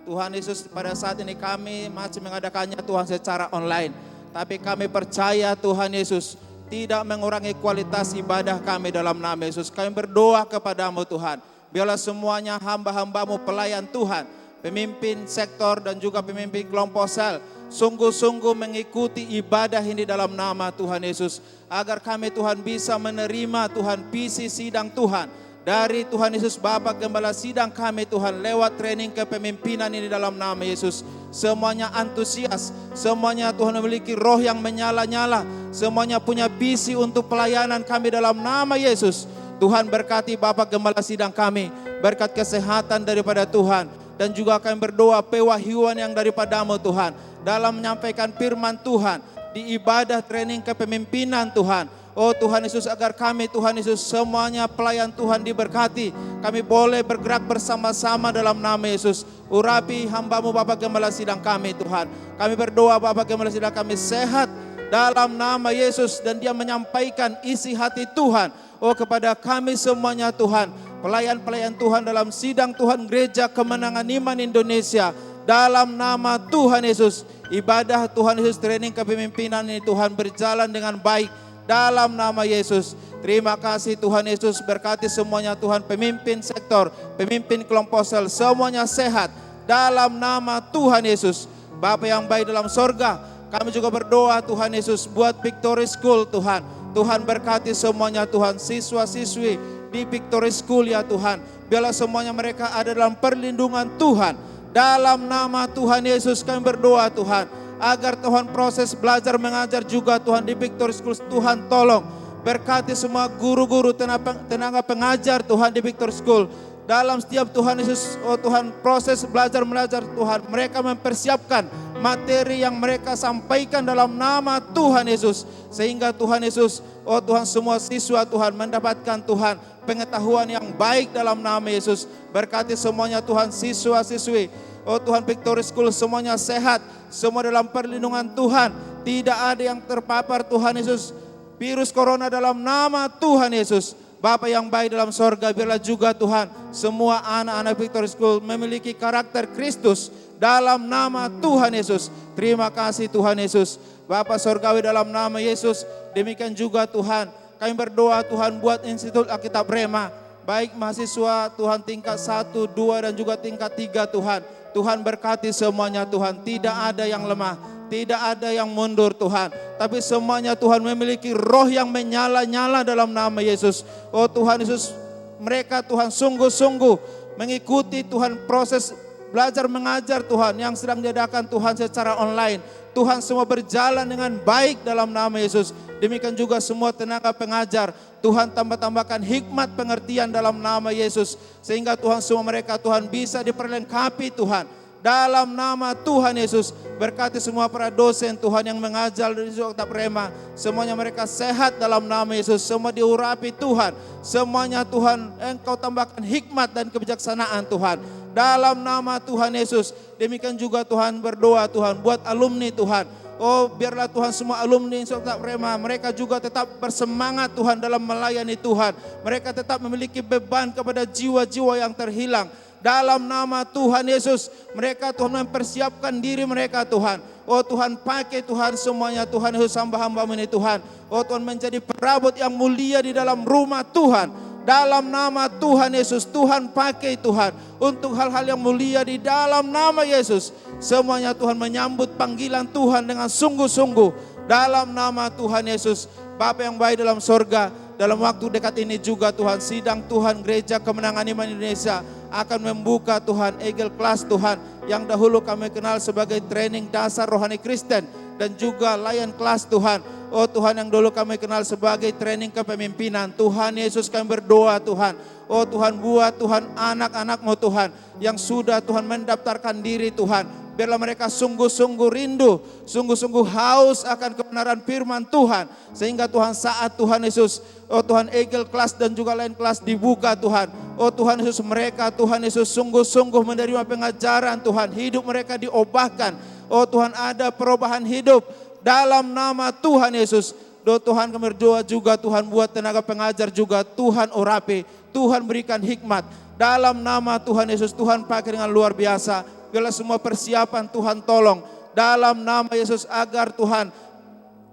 Tuhan Yesus, pada saat ini kami masih mengadakannya Tuhan secara online. Tapi kami percaya Tuhan Yesus tidak mengurangi kualitas ibadah kami dalam nama Yesus. Kami berdoa kepadamu Tuhan. Biarlah semuanya hamba-hambamu pelayan Tuhan, pemimpin sektor dan juga pemimpin kelompok sel, sungguh-sungguh mengikuti ibadah ini dalam nama Tuhan Yesus. Agar kami Tuhan bisa menerima Tuhan visi sidang Tuhan dari Tuhan Yesus Bapa Gembala sidang kami Tuhan lewat training kepemimpinan ini dalam nama Yesus. Semuanya antusias, semuanya Tuhan memiliki roh yang menyala-nyala, semuanya punya visi untuk pelayanan kami dalam nama Yesus. Tuhan berkati Bapa Gembala sidang kami, berkat kesehatan daripada Tuhan. Dan juga kami berdoa pewahyuan yang daripadamu Tuhan, dalam menyampaikan firman Tuhan, di ibadah training kepemimpinan Tuhan. Oh Tuhan Yesus, agar kami Tuhan Yesus semuanya pelayan Tuhan diberkati. Kami boleh bergerak bersama-sama dalam nama Yesus. Urapi hambamu Bapa Gembala sidang kami Tuhan. Kami berdoa Bapa Gembala sidang kami sehat dalam nama Yesus. Dan dia menyampaikan isi hati Tuhan, oh kepada kami semuanya Tuhan. Pelayan-pelayan Tuhan dalam sidang Tuhan Gereja Kemenangan Iman Indonesia. Dalam nama Tuhan Yesus, ibadah Tuhan Yesus training kepemimpinan ini Tuhan berjalan dengan baik. Dalam nama Yesus, terima kasih Tuhan Yesus, berkati semuanya Tuhan, pemimpin sektor, pemimpin kelompok sel, semuanya sehat. Dalam nama Tuhan Yesus, Bapa yang baik dalam sorga, kami juga berdoa Tuhan Yesus buat Victory School Tuhan. Tuhan berkati semuanya Tuhan, siswa-siswi di Victory School ya Tuhan. Biarlah semuanya mereka ada dalam perlindungan Tuhan. Dalam nama Tuhan Yesus kami berdoa Tuhan, agar Tuhan proses belajar mengajar juga Tuhan di Victory School. Tuhan tolong berkati semua guru-guru, tenaga pengajar Tuhan di Victory School. Dalam setiap Tuhan Yesus, oh Tuhan proses belajar mengajar Tuhan, mereka mempersiapkan materi yang mereka sampaikan dalam nama Tuhan Yesus. Sehingga Tuhan Yesus, oh Tuhan semua siswa Tuhan mendapatkan Tuhan pengetahuan yang baik dalam nama Yesus. Berkati semuanya Tuhan siswa-siswi, oh Tuhan Victory School semuanya sehat, semua dalam perlindungan Tuhan. Tidak ada yang terpapar Tuhan Yesus virus corona dalam nama Tuhan Yesus. Bapa yang baik dalam sorga, biarlah juga Tuhan semua anak-anak Victory School memiliki karakter Kristus dalam nama Tuhan Yesus. Terima kasih Tuhan Yesus. Bapa sorgawi dalam nama Yesus, demikian juga Tuhan kami berdoa Tuhan buat Institut Alkitab Rema, baik mahasiswa Tuhan tingkat 1, 2 dan juga tingkat 3 Tuhan. Tuhan berkati semuanya Tuhan, tidak ada yang lemah, tidak ada yang mundur Tuhan. Tapi semuanya Tuhan memiliki roh yang menyala-nyala dalam nama Yesus. Oh Tuhan Yesus, mereka Tuhan sungguh-sungguh mengikuti Tuhan proses belajar mengajar Tuhan yang sedang diadakan Tuhan secara online. Tuhan semua berjalan dengan baik dalam nama Yesus. Demikian juga semua tenaga pengajar. Tuhan tambah-tambahkan hikmat pengertian dalam nama Yesus. Sehingga Tuhan semua mereka Tuhan bisa diperlengkapi Tuhan. Dalam nama Tuhan Yesus. Berkati semua para dosen Tuhan yang mengajar di Alkitab Rema. Semuanya mereka sehat dalam nama Yesus. Semua diurapi Tuhan. Semuanya Tuhan Engkau tambahkan hikmat dan kebijaksanaan Tuhan. Dalam nama Tuhan Yesus. Demikian juga Tuhan berdoa Tuhan buat alumni Tuhan. Oh biarlah Tuhan semua alumni Alkitab Rema, mereka juga tetap bersemangat Tuhan dalam melayani Tuhan. Mereka tetap memiliki beban kepada jiwa-jiwa yang terhilang. Dalam nama Tuhan Yesus, mereka Tuhan mempersiapkan diri mereka Tuhan. Oh Tuhan pakai Tuhan semuanya Tuhan Yesus hamba-hamba ini Tuhan. Oh Tuhan menjadi perabot yang mulia di dalam rumah Tuhan. Dalam nama Tuhan Yesus, Tuhan pakai Tuhan untuk hal-hal yang mulia di dalam nama Yesus. Semuanya Tuhan menyambut panggilan Tuhan dengan sungguh-sungguh. Dalam nama Tuhan Yesus, Bapa yang baik dalam sorga, dalam waktu dekat ini juga Tuhan, sidang Tuhan Gereja Kemenangan Iman Indonesia akan membuka Tuhan Eagle Class Tuhan, yang dahulu kami kenal sebagai training dasar rohani Kristen, dan juga Lion Class Tuhan. Oh Tuhan, yang dulu kami kenal sebagai training kepemimpinan. Tuhan Yesus, kami berdoa Tuhan. Oh Tuhan, buat Tuhan anak-anak-Mu Tuhan yang sudah Tuhan mendaftarkan diri Tuhan. Biarlah mereka sungguh-sungguh rindu, sungguh-sungguh haus akan kebenaran firman Tuhan. Sehingga Tuhan, saat Tuhan Yesus, oh Tuhan, Eagle Class dan juga Lion Class dibuka Tuhan. Oh Tuhan Yesus, mereka Tuhan Yesus sungguh-sungguh menerima pengajaran Tuhan. Hidup mereka diubahkan. Oh Tuhan, ada perubahan hidup dalam nama Tuhan Yesus. Oh Tuhan, kami berdoa juga Tuhan, buat tenaga pengajar juga Tuhan urapi. Tuhan berikan hikmat. Dalam nama Tuhan Yesus, Tuhan pakai dengan luar biasa. Biarlah semua persiapan Tuhan tolong. Dalam nama Yesus, agar Tuhan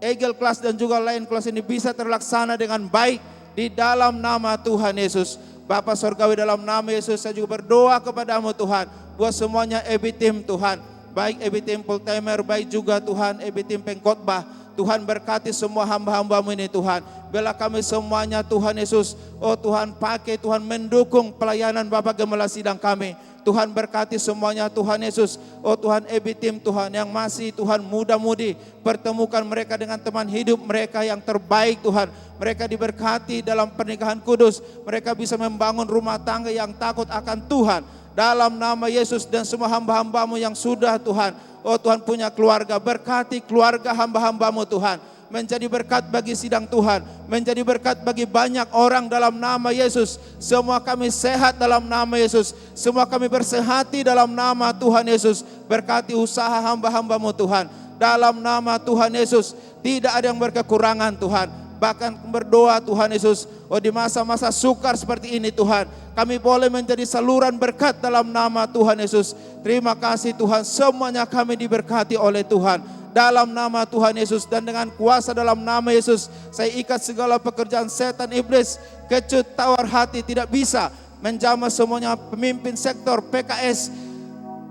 Eagle Class dan juga Lion Class ini bisa terlaksana dengan baik. Di dalam nama Tuhan Yesus. Bapa Sorgawi, dalam nama Yesus saya juga berdoa kepadamu Tuhan. Buat semuanya EB Team Tuhan. Baik EB Team Full Timer, baik juga Tuhan EB Team Pengkhotbah. Tuhan berkati semua hamba-hambamu ini Tuhan. Biarlah kami semuanya Tuhan Yesus, oh Tuhan, pakai Tuhan mendukung pelayanan Bapak Gembala Sidang kami. Tuhan berkati semuanya Tuhan Yesus. Oh Tuhan, EB Team Tuhan yang masih Tuhan muda-mudi, pertemukan mereka dengan teman hidup mereka yang terbaik Tuhan. Mereka diberkati dalam pernikahan kudus. Mereka bisa membangun rumah tangga yang takut akan Tuhan. Dalam nama Yesus, dan semua hamba-hambamu yang sudah Tuhan, oh Tuhan, punya keluarga, berkati keluarga hamba-hambamu Tuhan. Menjadi berkat bagi sidang Tuhan, menjadi berkat bagi banyak orang dalam nama Yesus. Semua kami sehat dalam nama Yesus. Semua kami bersehati dalam nama Tuhan Yesus. Berkati usaha hamba-hambamu Tuhan. Dalam nama Tuhan Yesus, tidak ada yang berkekurangan Tuhan. Bahkan berdoa Tuhan Yesus, oh di masa-masa sukar seperti ini Tuhan, kami boleh menjadi saluran berkat dalam nama Tuhan Yesus. Terima kasih Tuhan, semuanya kami diberkati oleh Tuhan. Dalam nama Tuhan Yesus, dan dengan kuasa dalam nama Yesus, saya ikat segala pekerjaan setan iblis, kecut tawar hati, tidak bisa menjamah semuanya pemimpin sektor PKS,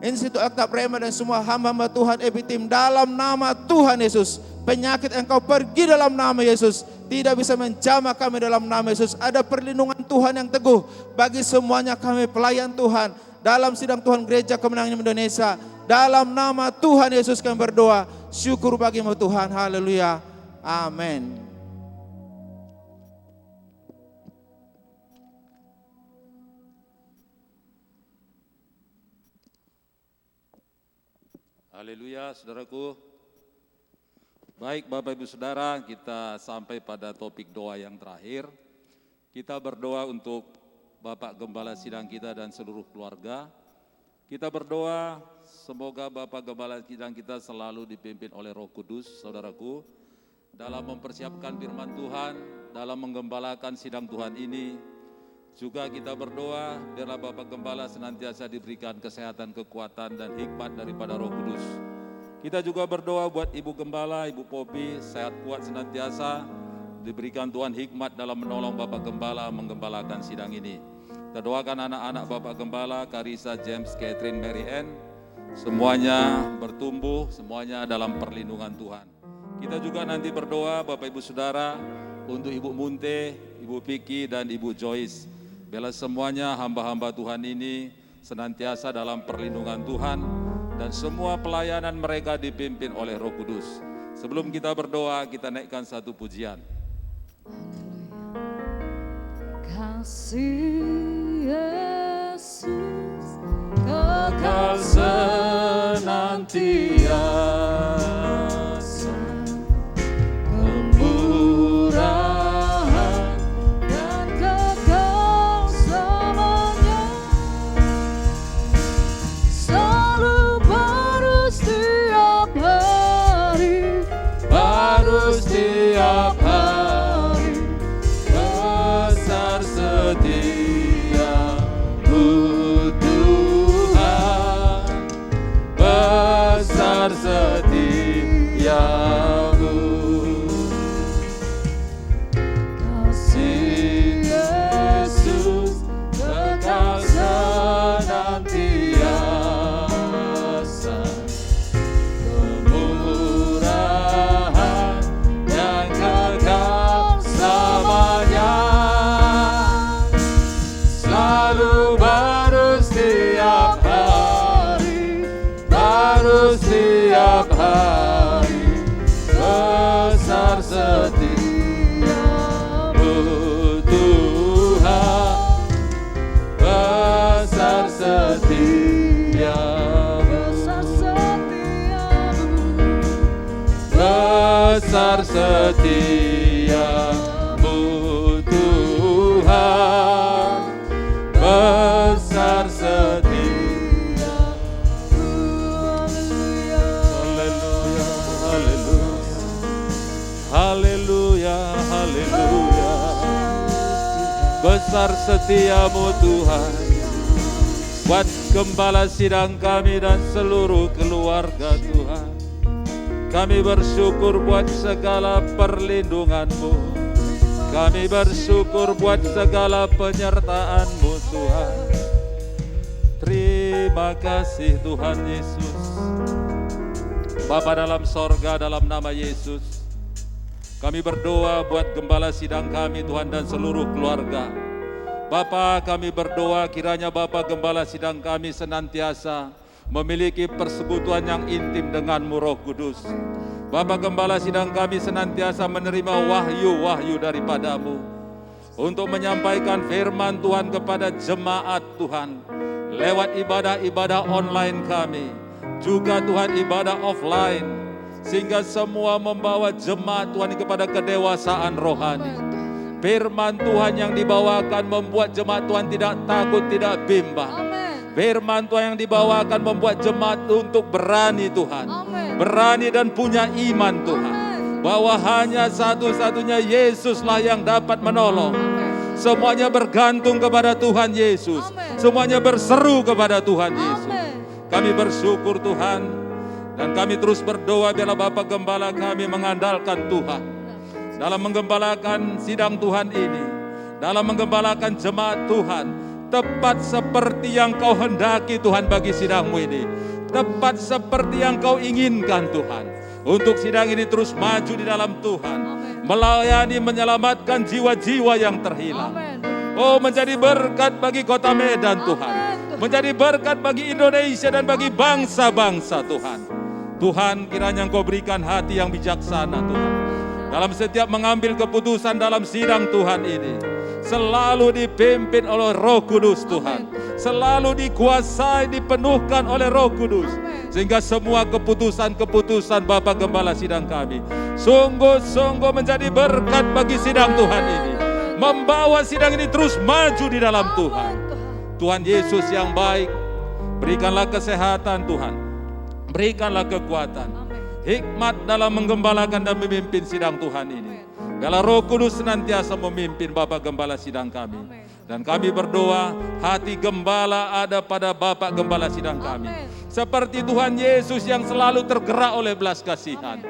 Institut Akta Prema, dan semua hamba-hamba Tuhan EB Team. Dalam nama Tuhan Yesus, penyakit engkau pergi dalam nama Yesus. Tidak bisa menjamah kami dalam nama Yesus. Ada perlindungan Tuhan yang teguh bagi semuanya kami pelayan Tuhan dalam sidang Tuhan Gereja Kemenangan Indonesia. Dalam nama Tuhan Yesus kami berdoa. Syukur bagimu Tuhan. Haleluya. Amin. Haleluya, saudaraku. Baik Bapak Ibu Saudara, kita sampai pada topik doa yang terakhir. Kita berdoa untuk Bapak Gembala Sidang kita dan seluruh keluarga. Kita berdoa semoga Bapak Gembala Sidang kita selalu dipimpin oleh Roh Kudus, saudaraku, dalam mempersiapkan firman Tuhan, dalam menggembalakan sidang Tuhan ini. Juga kita berdoa biarlah Bapak Gembala senantiasa diberikan kesehatan, kekuatan, dan hikmat daripada Roh Kudus. Kita juga berdoa buat Ibu Gembala, Ibu Popi, sehat kuat senantiasa, diberikan Tuhan hikmat dalam menolong Bapak Gembala menggembalakan sidang ini. Kita doakan anak-anak Bapak Gembala, Karissa, James, Catherine, Mary Ann, semuanya bertumbuh, semuanya dalam perlindungan Tuhan. Kita juga nanti berdoa Bapak Ibu Saudara untuk Ibu Munte, Ibu Piki, dan Ibu Joyce. Biarlah semuanya hamba-hamba Tuhan ini senantiasa dalam perlindungan Tuhan, dan semua pelayanan mereka dipimpin oleh Roh Kudus. Sebelum kita berdoa, kita naikkan satu pujian. Kasih Yesus Kekal senantiasa, kemurahan dan kekal selamanya, selalu baru setiap hari, baru setiap hari, besar setia-Mu Tuhan, besar setia-Mu. Kasih Yesus kekal senantiasa, kemurahan yang kekal selamanya, setiamu Tuhan, besar setiamu. Haleluya, haleluya, haleluya, haleluya. Besar setiamu Tuhan, buat gembala sidang kami dan seluruh keluarga Tuhan. Kami bersyukur buat segala perlindungan-Mu. Kami bersyukur buat segala penyertaan-Mu Tuhan. Terima kasih Tuhan Yesus. Bapa dalam sorga, dalam nama Yesus, kami berdoa buat gembala sidang kami Tuhan dan seluruh keluarga. Bapa, kami berdoa kiranya Bapa gembala sidang kami senantiasa memiliki persekutuan yang intim dengan-Mu Roh Kudus. Bapa gembala sidang kami senantiasa menerima wahyu-wahyu daripada-Mu untuk menyampaikan firman Tuhan kepada jemaat Tuhan lewat ibadah-ibadah online kami, juga Tuhan ibadah offline, sehingga semua membawa jemaat Tuhan kepada kedewasaan rohani. Firman Tuhan yang dibawakan membuat jemaat Tuhan tidak takut, tidak bimbang. Firman Tuhan yang dibawakan membuat jemaat untuk berani Tuhan. Berani dan punya iman Tuhan. Bahwa hanya satu-satunya Yesuslah yang dapat menolong. Semuanya bergantung kepada Tuhan Yesus. Semuanya berseru kepada Tuhan Yesus. Kami bersyukur Tuhan. Dan kami terus berdoa biarlah Bapa Gembala kami mengandalkan Tuhan. Dalam menggembalakan sidang Tuhan ini, dalam menggembalakan jemaat Tuhan, tepat seperti yang Kau hendaki Tuhan bagi sidang-Mu ini, tepat seperti yang Kau inginkan Tuhan, untuk sidang ini terus maju di dalam Tuhan, melayani menyelamatkan jiwa-jiwa yang terhilang. Oh, menjadi berkat bagi kota Medan Tuhan, menjadi berkat bagi Indonesia dan bagi bangsa-bangsa Tuhan. Tuhan, kiranya Engkau berikan hati yang bijaksana Tuhan, dalam setiap mengambil keputusan dalam sidang Tuhan ini. Selalu dipimpin oleh Roh Kudus Tuhan. Selalu dikuasai, dipenuhkan oleh Roh Kudus. Sehingga semua keputusan-keputusan Bapa Gembala sidang kami sungguh-sungguh menjadi berkat bagi sidang Tuhan ini. Membawa sidang ini terus maju di dalam Tuhan. Tuhan Yesus yang baik, berikanlah kesehatan Tuhan. Berikanlah kekuatan. Hikmat dalam menggembalakan dan memimpin sidang Tuhan ini. Biarlah Roh Kudus senantiasa memimpin Bapak Gembala sidang kami. Dan kami berdoa hati gembala ada pada Bapak Gembala sidang kami. Seperti Tuhan Yesus yang selalu tergerak oleh belas kasihan.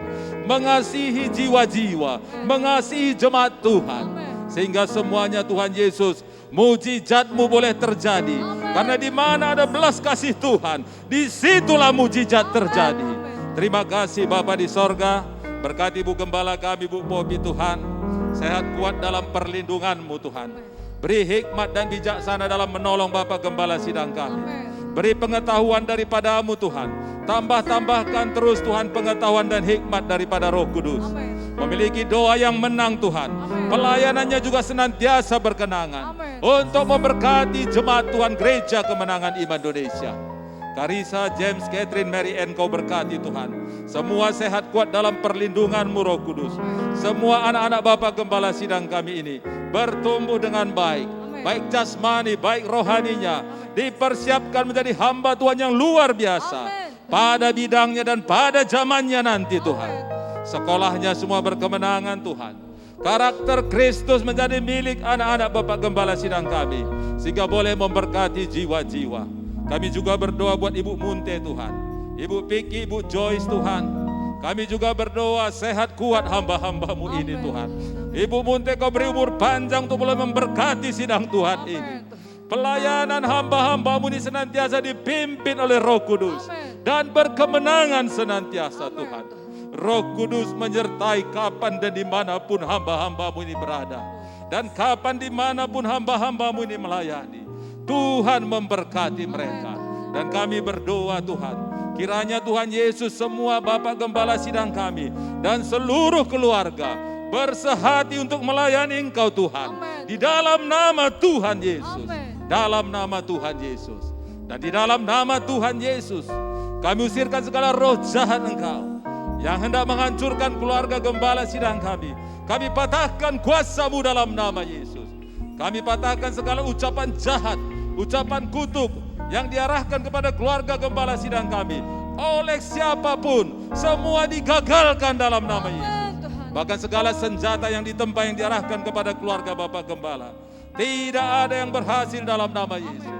Mengasihi jiwa-jiwa, mengasihi jemaat Tuhan. Sehingga semuanya Tuhan Yesus, mujizat-Mu boleh terjadi. Karena di mana ada belas kasih Tuhan, disitulah mujizat terjadi. Terima kasih Bapa di sorga, berkati Ibu Gembala kami, Ibu Popi Tuhan, sehat kuat dalam perlindungan-Mu Tuhan. Beri hikmat dan bijaksana dalam menolong Bapak Gembala sidang kami. Beri pengetahuan daripada-Mu Tuhan. Tambah-tambahkan terus Tuhan pengetahuan dan hikmat daripada Roh Kudus. Memiliki doa yang menang Tuhan. Pelayanannya juga senantiasa berkenangan. Untuk memberkati jemaat Tuhan Gereja Kemenangan Iman Indonesia. Karissa, James, Catherine, Mary Ann, Kau berkati Tuhan. Semua sehat kuat dalam perlindungan-Mu Roh Kudus. Semua anak-anak Bapak Gembala sidang kami ini bertumbuh dengan baik. Baik jasmani, baik rohaninya. Dipersiapkan menjadi hamba Tuhan yang luar biasa. Pada bidangnya dan pada zamannya nanti Tuhan. Sekolahnya semua berkemenangan Tuhan. Karakter Kristus menjadi milik anak-anak Bapak Gembala sidang kami. Sehingga boleh memberkati jiwa-jiwa. Kami juga berdoa buat Ibu Munte Tuhan. Ibu Piki, Ibu Joyce Tuhan. Kami juga berdoa sehat kuat hamba-hamba-Mu ini Tuhan. Ibu Munte Kau beri umur panjang untuk boleh memberkati sidang Tuhan ini. Pelayanan hamba-hamba-Mu ini senantiasa dipimpin oleh Roh Kudus. Dan berkemenangan senantiasa Tuhan. Roh Kudus menyertai kapan dan dimanapun hamba-hamba-Mu ini berada. Dan kapan dimanapun hamba-hamba-Mu ini melayani. Tuhan memberkati mereka. Dan kami berdoa Tuhan, kiranya Tuhan Yesus semua Bapak Gembala sidang kami dan seluruh keluarga bersehati untuk melayani Engkau Tuhan. Di dalam nama Tuhan Yesus. Dalam nama Tuhan Yesus. Dan di dalam nama Tuhan Yesus, kami usirkan segala roh jahat Engkau yang hendak menghancurkan keluarga gembala sidang kami patahkan kuasa-Mu dalam nama Yesus. Kami patahkan segala ucapan jahat, ucapan kutuk yang diarahkan kepada keluarga gembala sidang kami oleh siapapun, semua digagalkan dalam nama Yesus. Bahkan segala senjata yang ditempa yang diarahkan kepada keluarga Bapak Gembala, tidak ada yang berhasil dalam nama Yesus.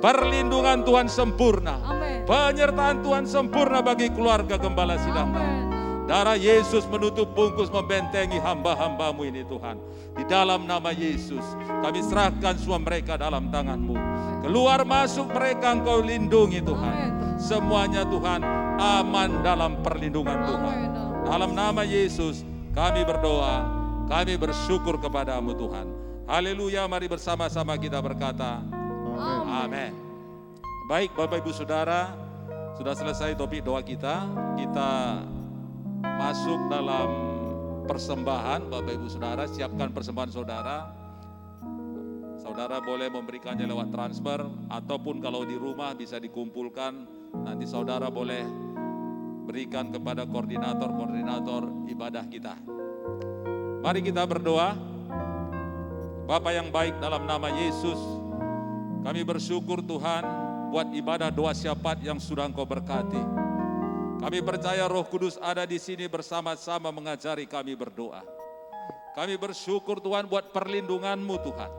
Perlindungan Tuhan sempurna, penyertaan Tuhan sempurna bagi keluarga Gembala sidang kami. Darah Yesus menutup bungkus membentengi hamba-hamba-Mu ini Tuhan. Di dalam nama Yesus kami serahkan semua mereka dalam tangan-Mu. Keluar masuk mereka Engkau lindungi Tuhan. Semuanya Tuhan aman dalam perlindungan Tuhan. Dalam nama Yesus kami berdoa, kami bersyukur kepada-Mu Tuhan. Haleluya, mari bersama-sama kita berkata, amin. Baik Bapak Ibu Saudara, sudah selesai topik doa kita. Kita masuk dalam persembahan. Bapak Ibu Saudara, siapkan persembahan saudara. Saudara boleh memberikannya lewat transfer, ataupun kalau di rumah bisa dikumpulkan. Nanti saudara boleh berikan kepada koordinator ibadah kita. Mari kita berdoa. Bapa yang baik, dalam nama Yesus, kami bersyukur Tuhan buat ibadah doa syafaat yang sudah Engkau berkati. Kami percaya Roh Kudus ada di sini bersama-sama mengajari kami berdoa. Kami bersyukur Tuhan buat perlindungan-Mu Tuhan.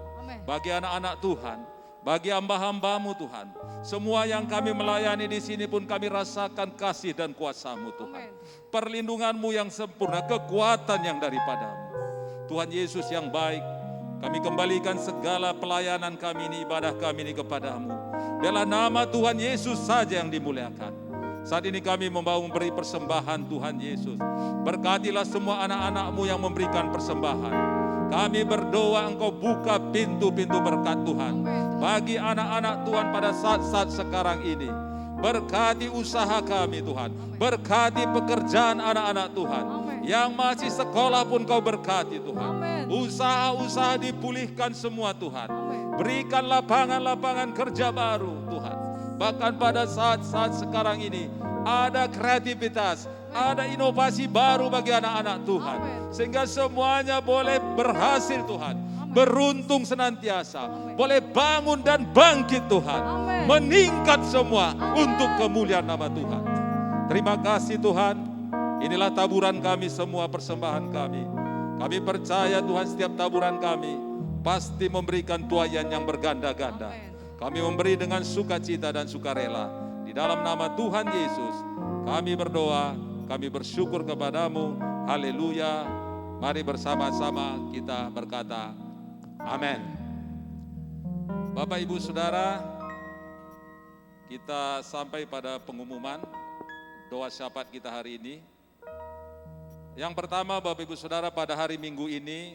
Bagi anak-anak Tuhan, bagi hamba-hamba-Mu Tuhan. Semua yang kami melayani di sini pun kami rasakan kasih dan kuasa-Mu Tuhan. Perlindungan-Mu yang sempurna, kekuatan yang daripada-Mu. Tuhan Yesus yang baik, kami kembalikan segala pelayanan kami ini, ibadah kami ini kepada-Mu. Biarlah nama Tuhan Yesus saja yang dimuliakan. Saat ini kami memberi persembahan Tuhan Yesus. Berkatilah semua anak-anak-Mu yang memberikan persembahan. Kami berdoa Engkau buka pintu-pintu berkat Tuhan bagi anak-anak Tuhan pada saat-saat sekarang ini. Berkati usaha kami Tuhan. Berkati pekerjaan anak-anak Tuhan. Yang masih sekolah pun Kau berkati Tuhan. Usaha-usaha dipulihkan semua Tuhan. Berikan lapangan-lapangan kerja baru Tuhan. Bahkan pada saat-saat sekarang ini ada kreativitas, ada inovasi baru bagi anak-anak Tuhan. Sehingga semuanya boleh berhasil Tuhan. Beruntung senantiasa. Boleh bangun dan bangkit Tuhan. Meningkat semua untuk kemuliaan nama Tuhan. Terima kasih Tuhan. Inilah taburan kami, semua persembahan kami. Kami percaya Tuhan setiap taburan kami pasti memberikan tuaian yang berganda-ganda. Kami memberi dengan sukacita dan sukarela. Di dalam nama Tuhan Yesus kami berdoa, kami bersyukur kepada-Mu. Haleluya. Mari bersama-sama kita berkata amin. Bapak Ibu Saudara, kita sampai pada pengumuman doa syafaat kita hari ini. Yang pertama Bapak Ibu Saudara, pada hari Minggu ini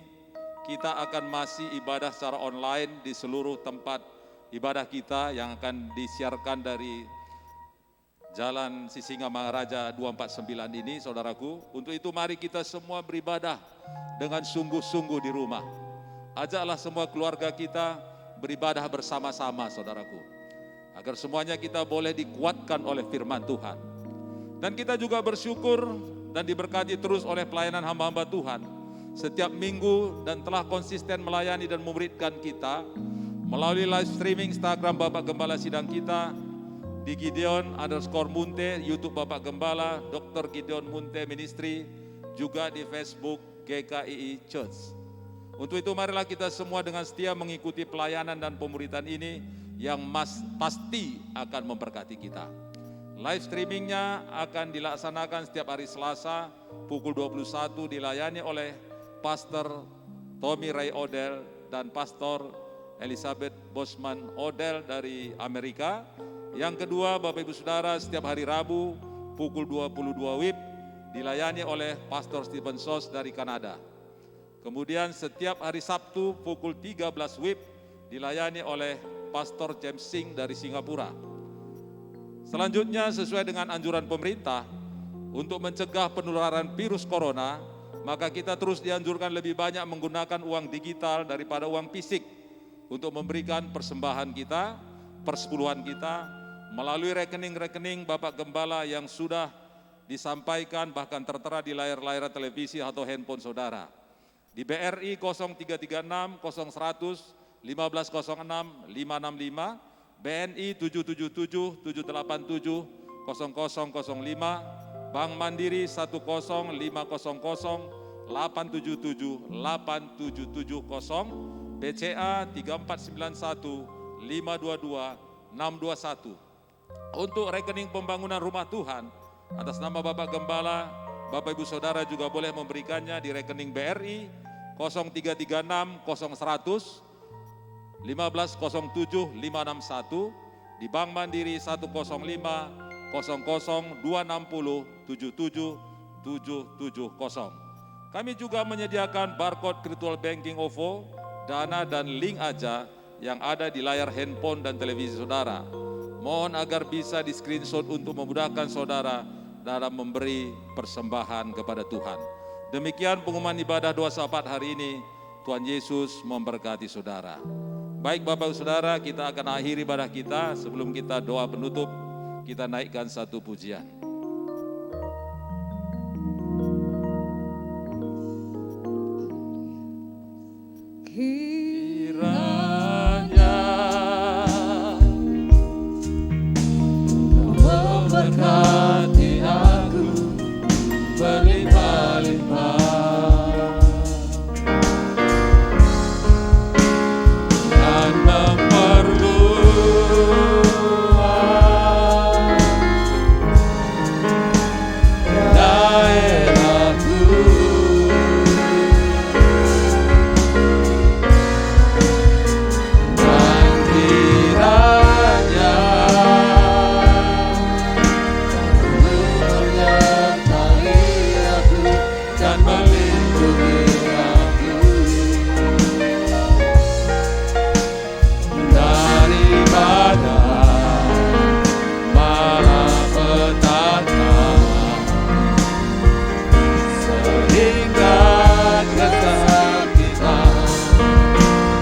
kita akan masih ibadah secara online di seluruh tempat ibadah kita yang akan disiarkan dari Jalan Sisingamaraja 249 ini saudaraku. Untuk itu mari kita semua beribadah dengan sungguh-sungguh di rumah. Ajaklah semua keluarga kita beribadah bersama-sama saudaraku. Agar semuanya kita boleh dikuatkan oleh firman Tuhan. Dan kita juga bersyukur dan diberkati terus oleh pelayanan hamba-hamba Tuhan. Setiap minggu dan telah konsisten melayani dan memuridkan kita melalui live streaming Instagram Bapak Gembala Sidang kita, di Gideon_Munte, YouTube Bapak Gembala, Dr. Gideon Munte Ministry, juga di Facebook GKII Church. Untuk itu marilah kita semua dengan setia mengikuti pelayanan dan pemuridan ini yang pasti akan memberkati kita. Live streamingnya akan dilaksanakan setiap hari Selasa pukul 21 dilayani oleh Pastor Tommy Ray Odell dan Pastor Elizabeth Bosman Odell dari Amerika. Yang kedua Bapak Ibu Saudara, setiap hari Rabu pukul 22 WIB dilayani oleh Pastor Stephen Sos dari Kanada. Kemudian setiap hari Sabtu pukul 13 WIB dilayani oleh Pastor James Singh dari Singapura. Selanjutnya sesuai dengan anjuran pemerintah untuk mencegah penularan virus corona, maka kita terus dianjurkan lebih banyak menggunakan uang digital daripada uang fisik untuk memberikan persembahan kita, persepuluhan kita, melalui rekening-rekening Bapak Gembala yang sudah disampaikan bahkan tertera di layar-layar televisi atau handphone saudara. Di BRI 0336 0100 1506 565, BNI 777 787 0005, Bank Mandiri 10 500 877 8770, BCA 3491 522 621. Untuk rekening pembangunan rumah Tuhan atas nama Bapak Gembala, Bapak Ibu Saudara juga boleh memberikannya di rekening BRI 0336 0100 1507 561, di Bank Mandiri 105 00 260 77 770. Kami juga menyediakan barcode virtual banking OVO, Dana dan link aja yang ada di layar handphone dan televisi saudara. Mohon agar bisa di screenshot untuk memudahkan saudara dalam memberi persembahan kepada Tuhan. Demikian pengumuman ibadah doa syafaat hari ini. Tuhan Yesus memberkati saudara. Baik Bapak Saudara, kita akan akhiri ibadah kita. Sebelum kita doa penutup, kita naikkan satu pujian. Kiranya memberkati aku berlimpah-limpah dan memperluas daerahku. Dan kiranya menyertai aku dan melindungi aku daripada malapetaka, sehingga kesakitan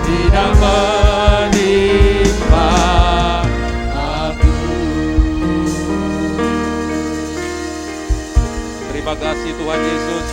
tidak menimpa aku. Terima kasih Tuhan Yesus.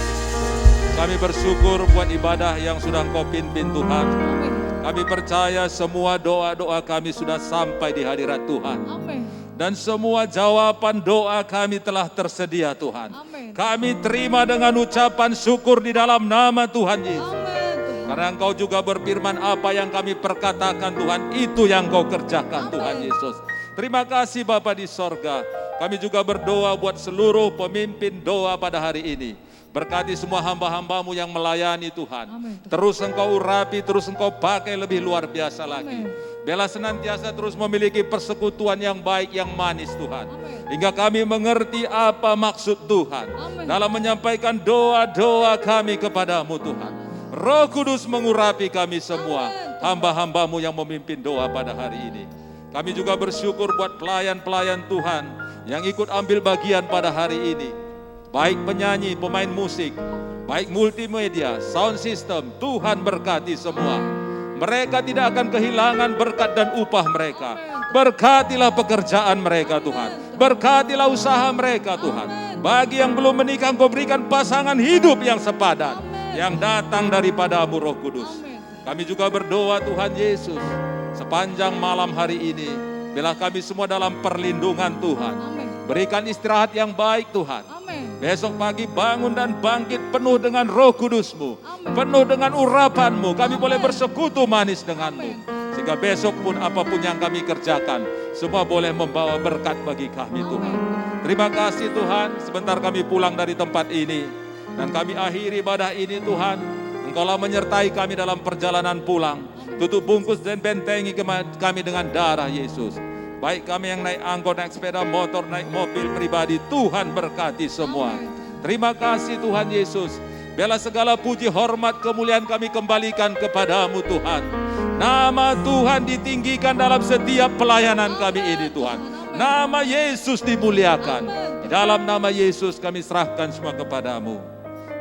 Kami bersyukur buat ibadah yang sudah Engkau pimpin Tuhan. Amin. Kami percaya semua doa-doa kami sudah sampai di hadirat Tuhan. Amin. Dan semua jawaban doa kami telah tersedia Tuhan. Amin. Kami terima dengan ucapan syukur di dalam nama Tuhan Yesus. Amin. Tuhan. Karena Engkau juga berfirman apa yang kami perkatakan Tuhan, itu yang Engkau kerjakan Tuhan Yesus. Terima kasih Bapa di sorga. Kami juga berdoa buat seluruh pemimpin doa pada hari ini. Berkati semua hamba-hambamu yang melayani Tuhan. Amin. Terus Engkau urapi, terus Engkau pakai lebih luar biasa lagi. Amin. Bela senantiasa terus memiliki persekutuan yang baik, yang manis Tuhan. Amin. Hingga kami mengerti apa maksud Tuhan Amin. dalam menyampaikan doa-doa kami kepadamu Tuhan. Roh Kudus mengurapi kami semua, hamba-hambamu yang memimpin doa pada hari ini. Kami juga bersyukur buat pelayan-pelayan Tuhan yang ikut ambil bagian pada hari ini. Baik penyanyi, pemain musik, baik multimedia, sound system, Tuhan berkati semua. Mereka tidak akan kehilangan berkat dan upah mereka. Berkatilah pekerjaan mereka Tuhan. Berkatilah usaha mereka Tuhan. Bagi yang belum menikah, Engkau berikan pasangan hidup yang sepadan, yang datang daripadamu Roh Kudus. Kami juga berdoa Tuhan Yesus, sepanjang malam hari ini, biarlah kami semua dalam perlindungan Tuhan. Berikan istirahat yang baik Tuhan. Besok pagi bangun dan bangkit penuh dengan Roh Kudus-Mu, penuh dengan urapan-Mu. Kami boleh bersekutu manis dengan-Mu. Sehingga besok pun apapun yang kami kerjakan, semua boleh membawa berkat bagi kami Tuhan. Terima kasih Tuhan, sebentar kami pulang dari tempat ini. Dan kami akhiri ibadah ini Tuhan. Engkaulah menyertai kami dalam perjalanan pulang. Tutup bungkus dan bentengi kami dengan darah Yesus. Baik kami yang naik angkot, naik sepeda motor, naik mobil pribadi, Tuhan berkati semua. Terima kasih Tuhan Yesus. Bela segala puji, hormat, kemuliaan kami kembalikan kepadamu Tuhan. Nama Tuhan ditinggikan dalam setiap pelayanan kami ini Tuhan. Nama Yesus dimuliakan. Di dalam nama Yesus kami serahkan semua kepadamu.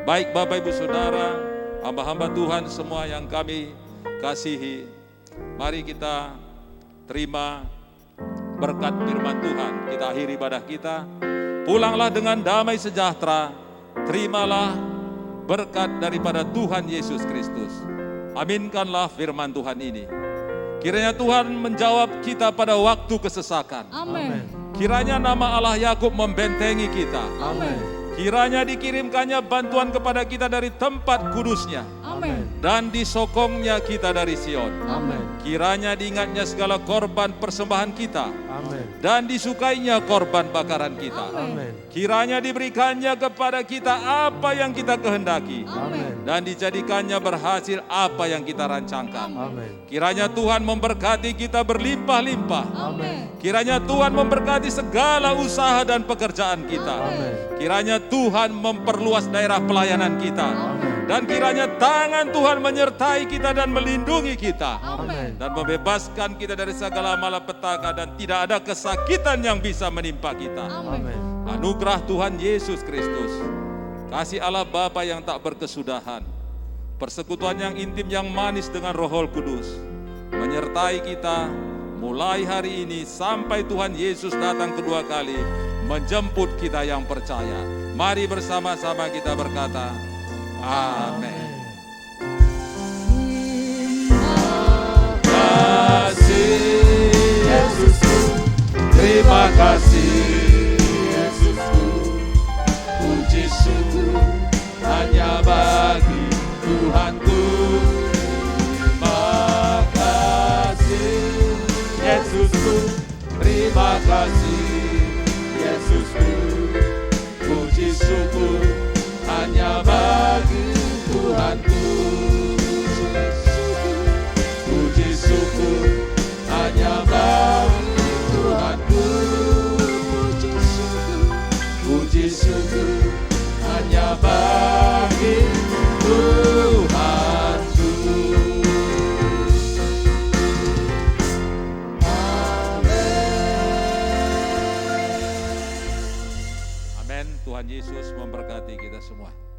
Baik Bapak Ibu Saudara, hamba-hamba Tuhan semua yang kami kasihi. Mari kita terima berkat firman Tuhan. Kita akhiri ibadah kita. Pulanglah dengan damai sejahtera. Terimalah berkat daripada Tuhan Yesus Kristus. Aminkanlah firman Tuhan ini. Kiranya Tuhan menjawab kita pada waktu kesesakan. Amin. Kiranya nama Allah Yakub membentengi kita. Amin. Kiranya dikirimkannya bantuan kepada kita dari tempat kudusnya. Amin. Dan disokongnya kita dari Sion. Amin. Kiranya diingatnya segala korban persembahan kita. Amin. Dan disukainya korban bakaran kita. Amin. Kiranya diberikannya kepada kita apa yang kita kehendaki. Amin. Dan dijadikannya berhasil apa yang kita rancangkan. Amin. Kiranya Tuhan memberkati kita berlimpah-limpah. Amin. Kiranya Tuhan memberkati segala usaha dan pekerjaan kita. Amin. Kiranya Tuhan memperluas daerah pelayanan kita. Amin. Dan kiranya tangan Tuhan menyertai kita dan melindungi kita. Amin. Dan membebaskan kita dari segala malapetaka dan tidak ada kesakitan yang bisa menimpa kita. Amin. Anugerah Tuhan Yesus Kristus, kasih Allah Bapa yang tak berkesudahan, persekutuan yang intim yang manis dengan Roh Kudus, menyertai kita mulai hari ini sampai Tuhan Yesus datang kedua kali, menjemput kita yang percaya. Mari bersama-sama kita berkata, amin. Kasih Yesusku, terima kasih Yesusku, puji syukur hanya bagi Tuhanku. Terima kasih Yesusku, terima kasih Yesusku, puji syukur hanya bagi Tuhanku. Puji syukur hanya bagi Tuhanku. Puji syukur hanya bagi Tuhanku. Amin. Tuhan Yesus memberkati kita semua.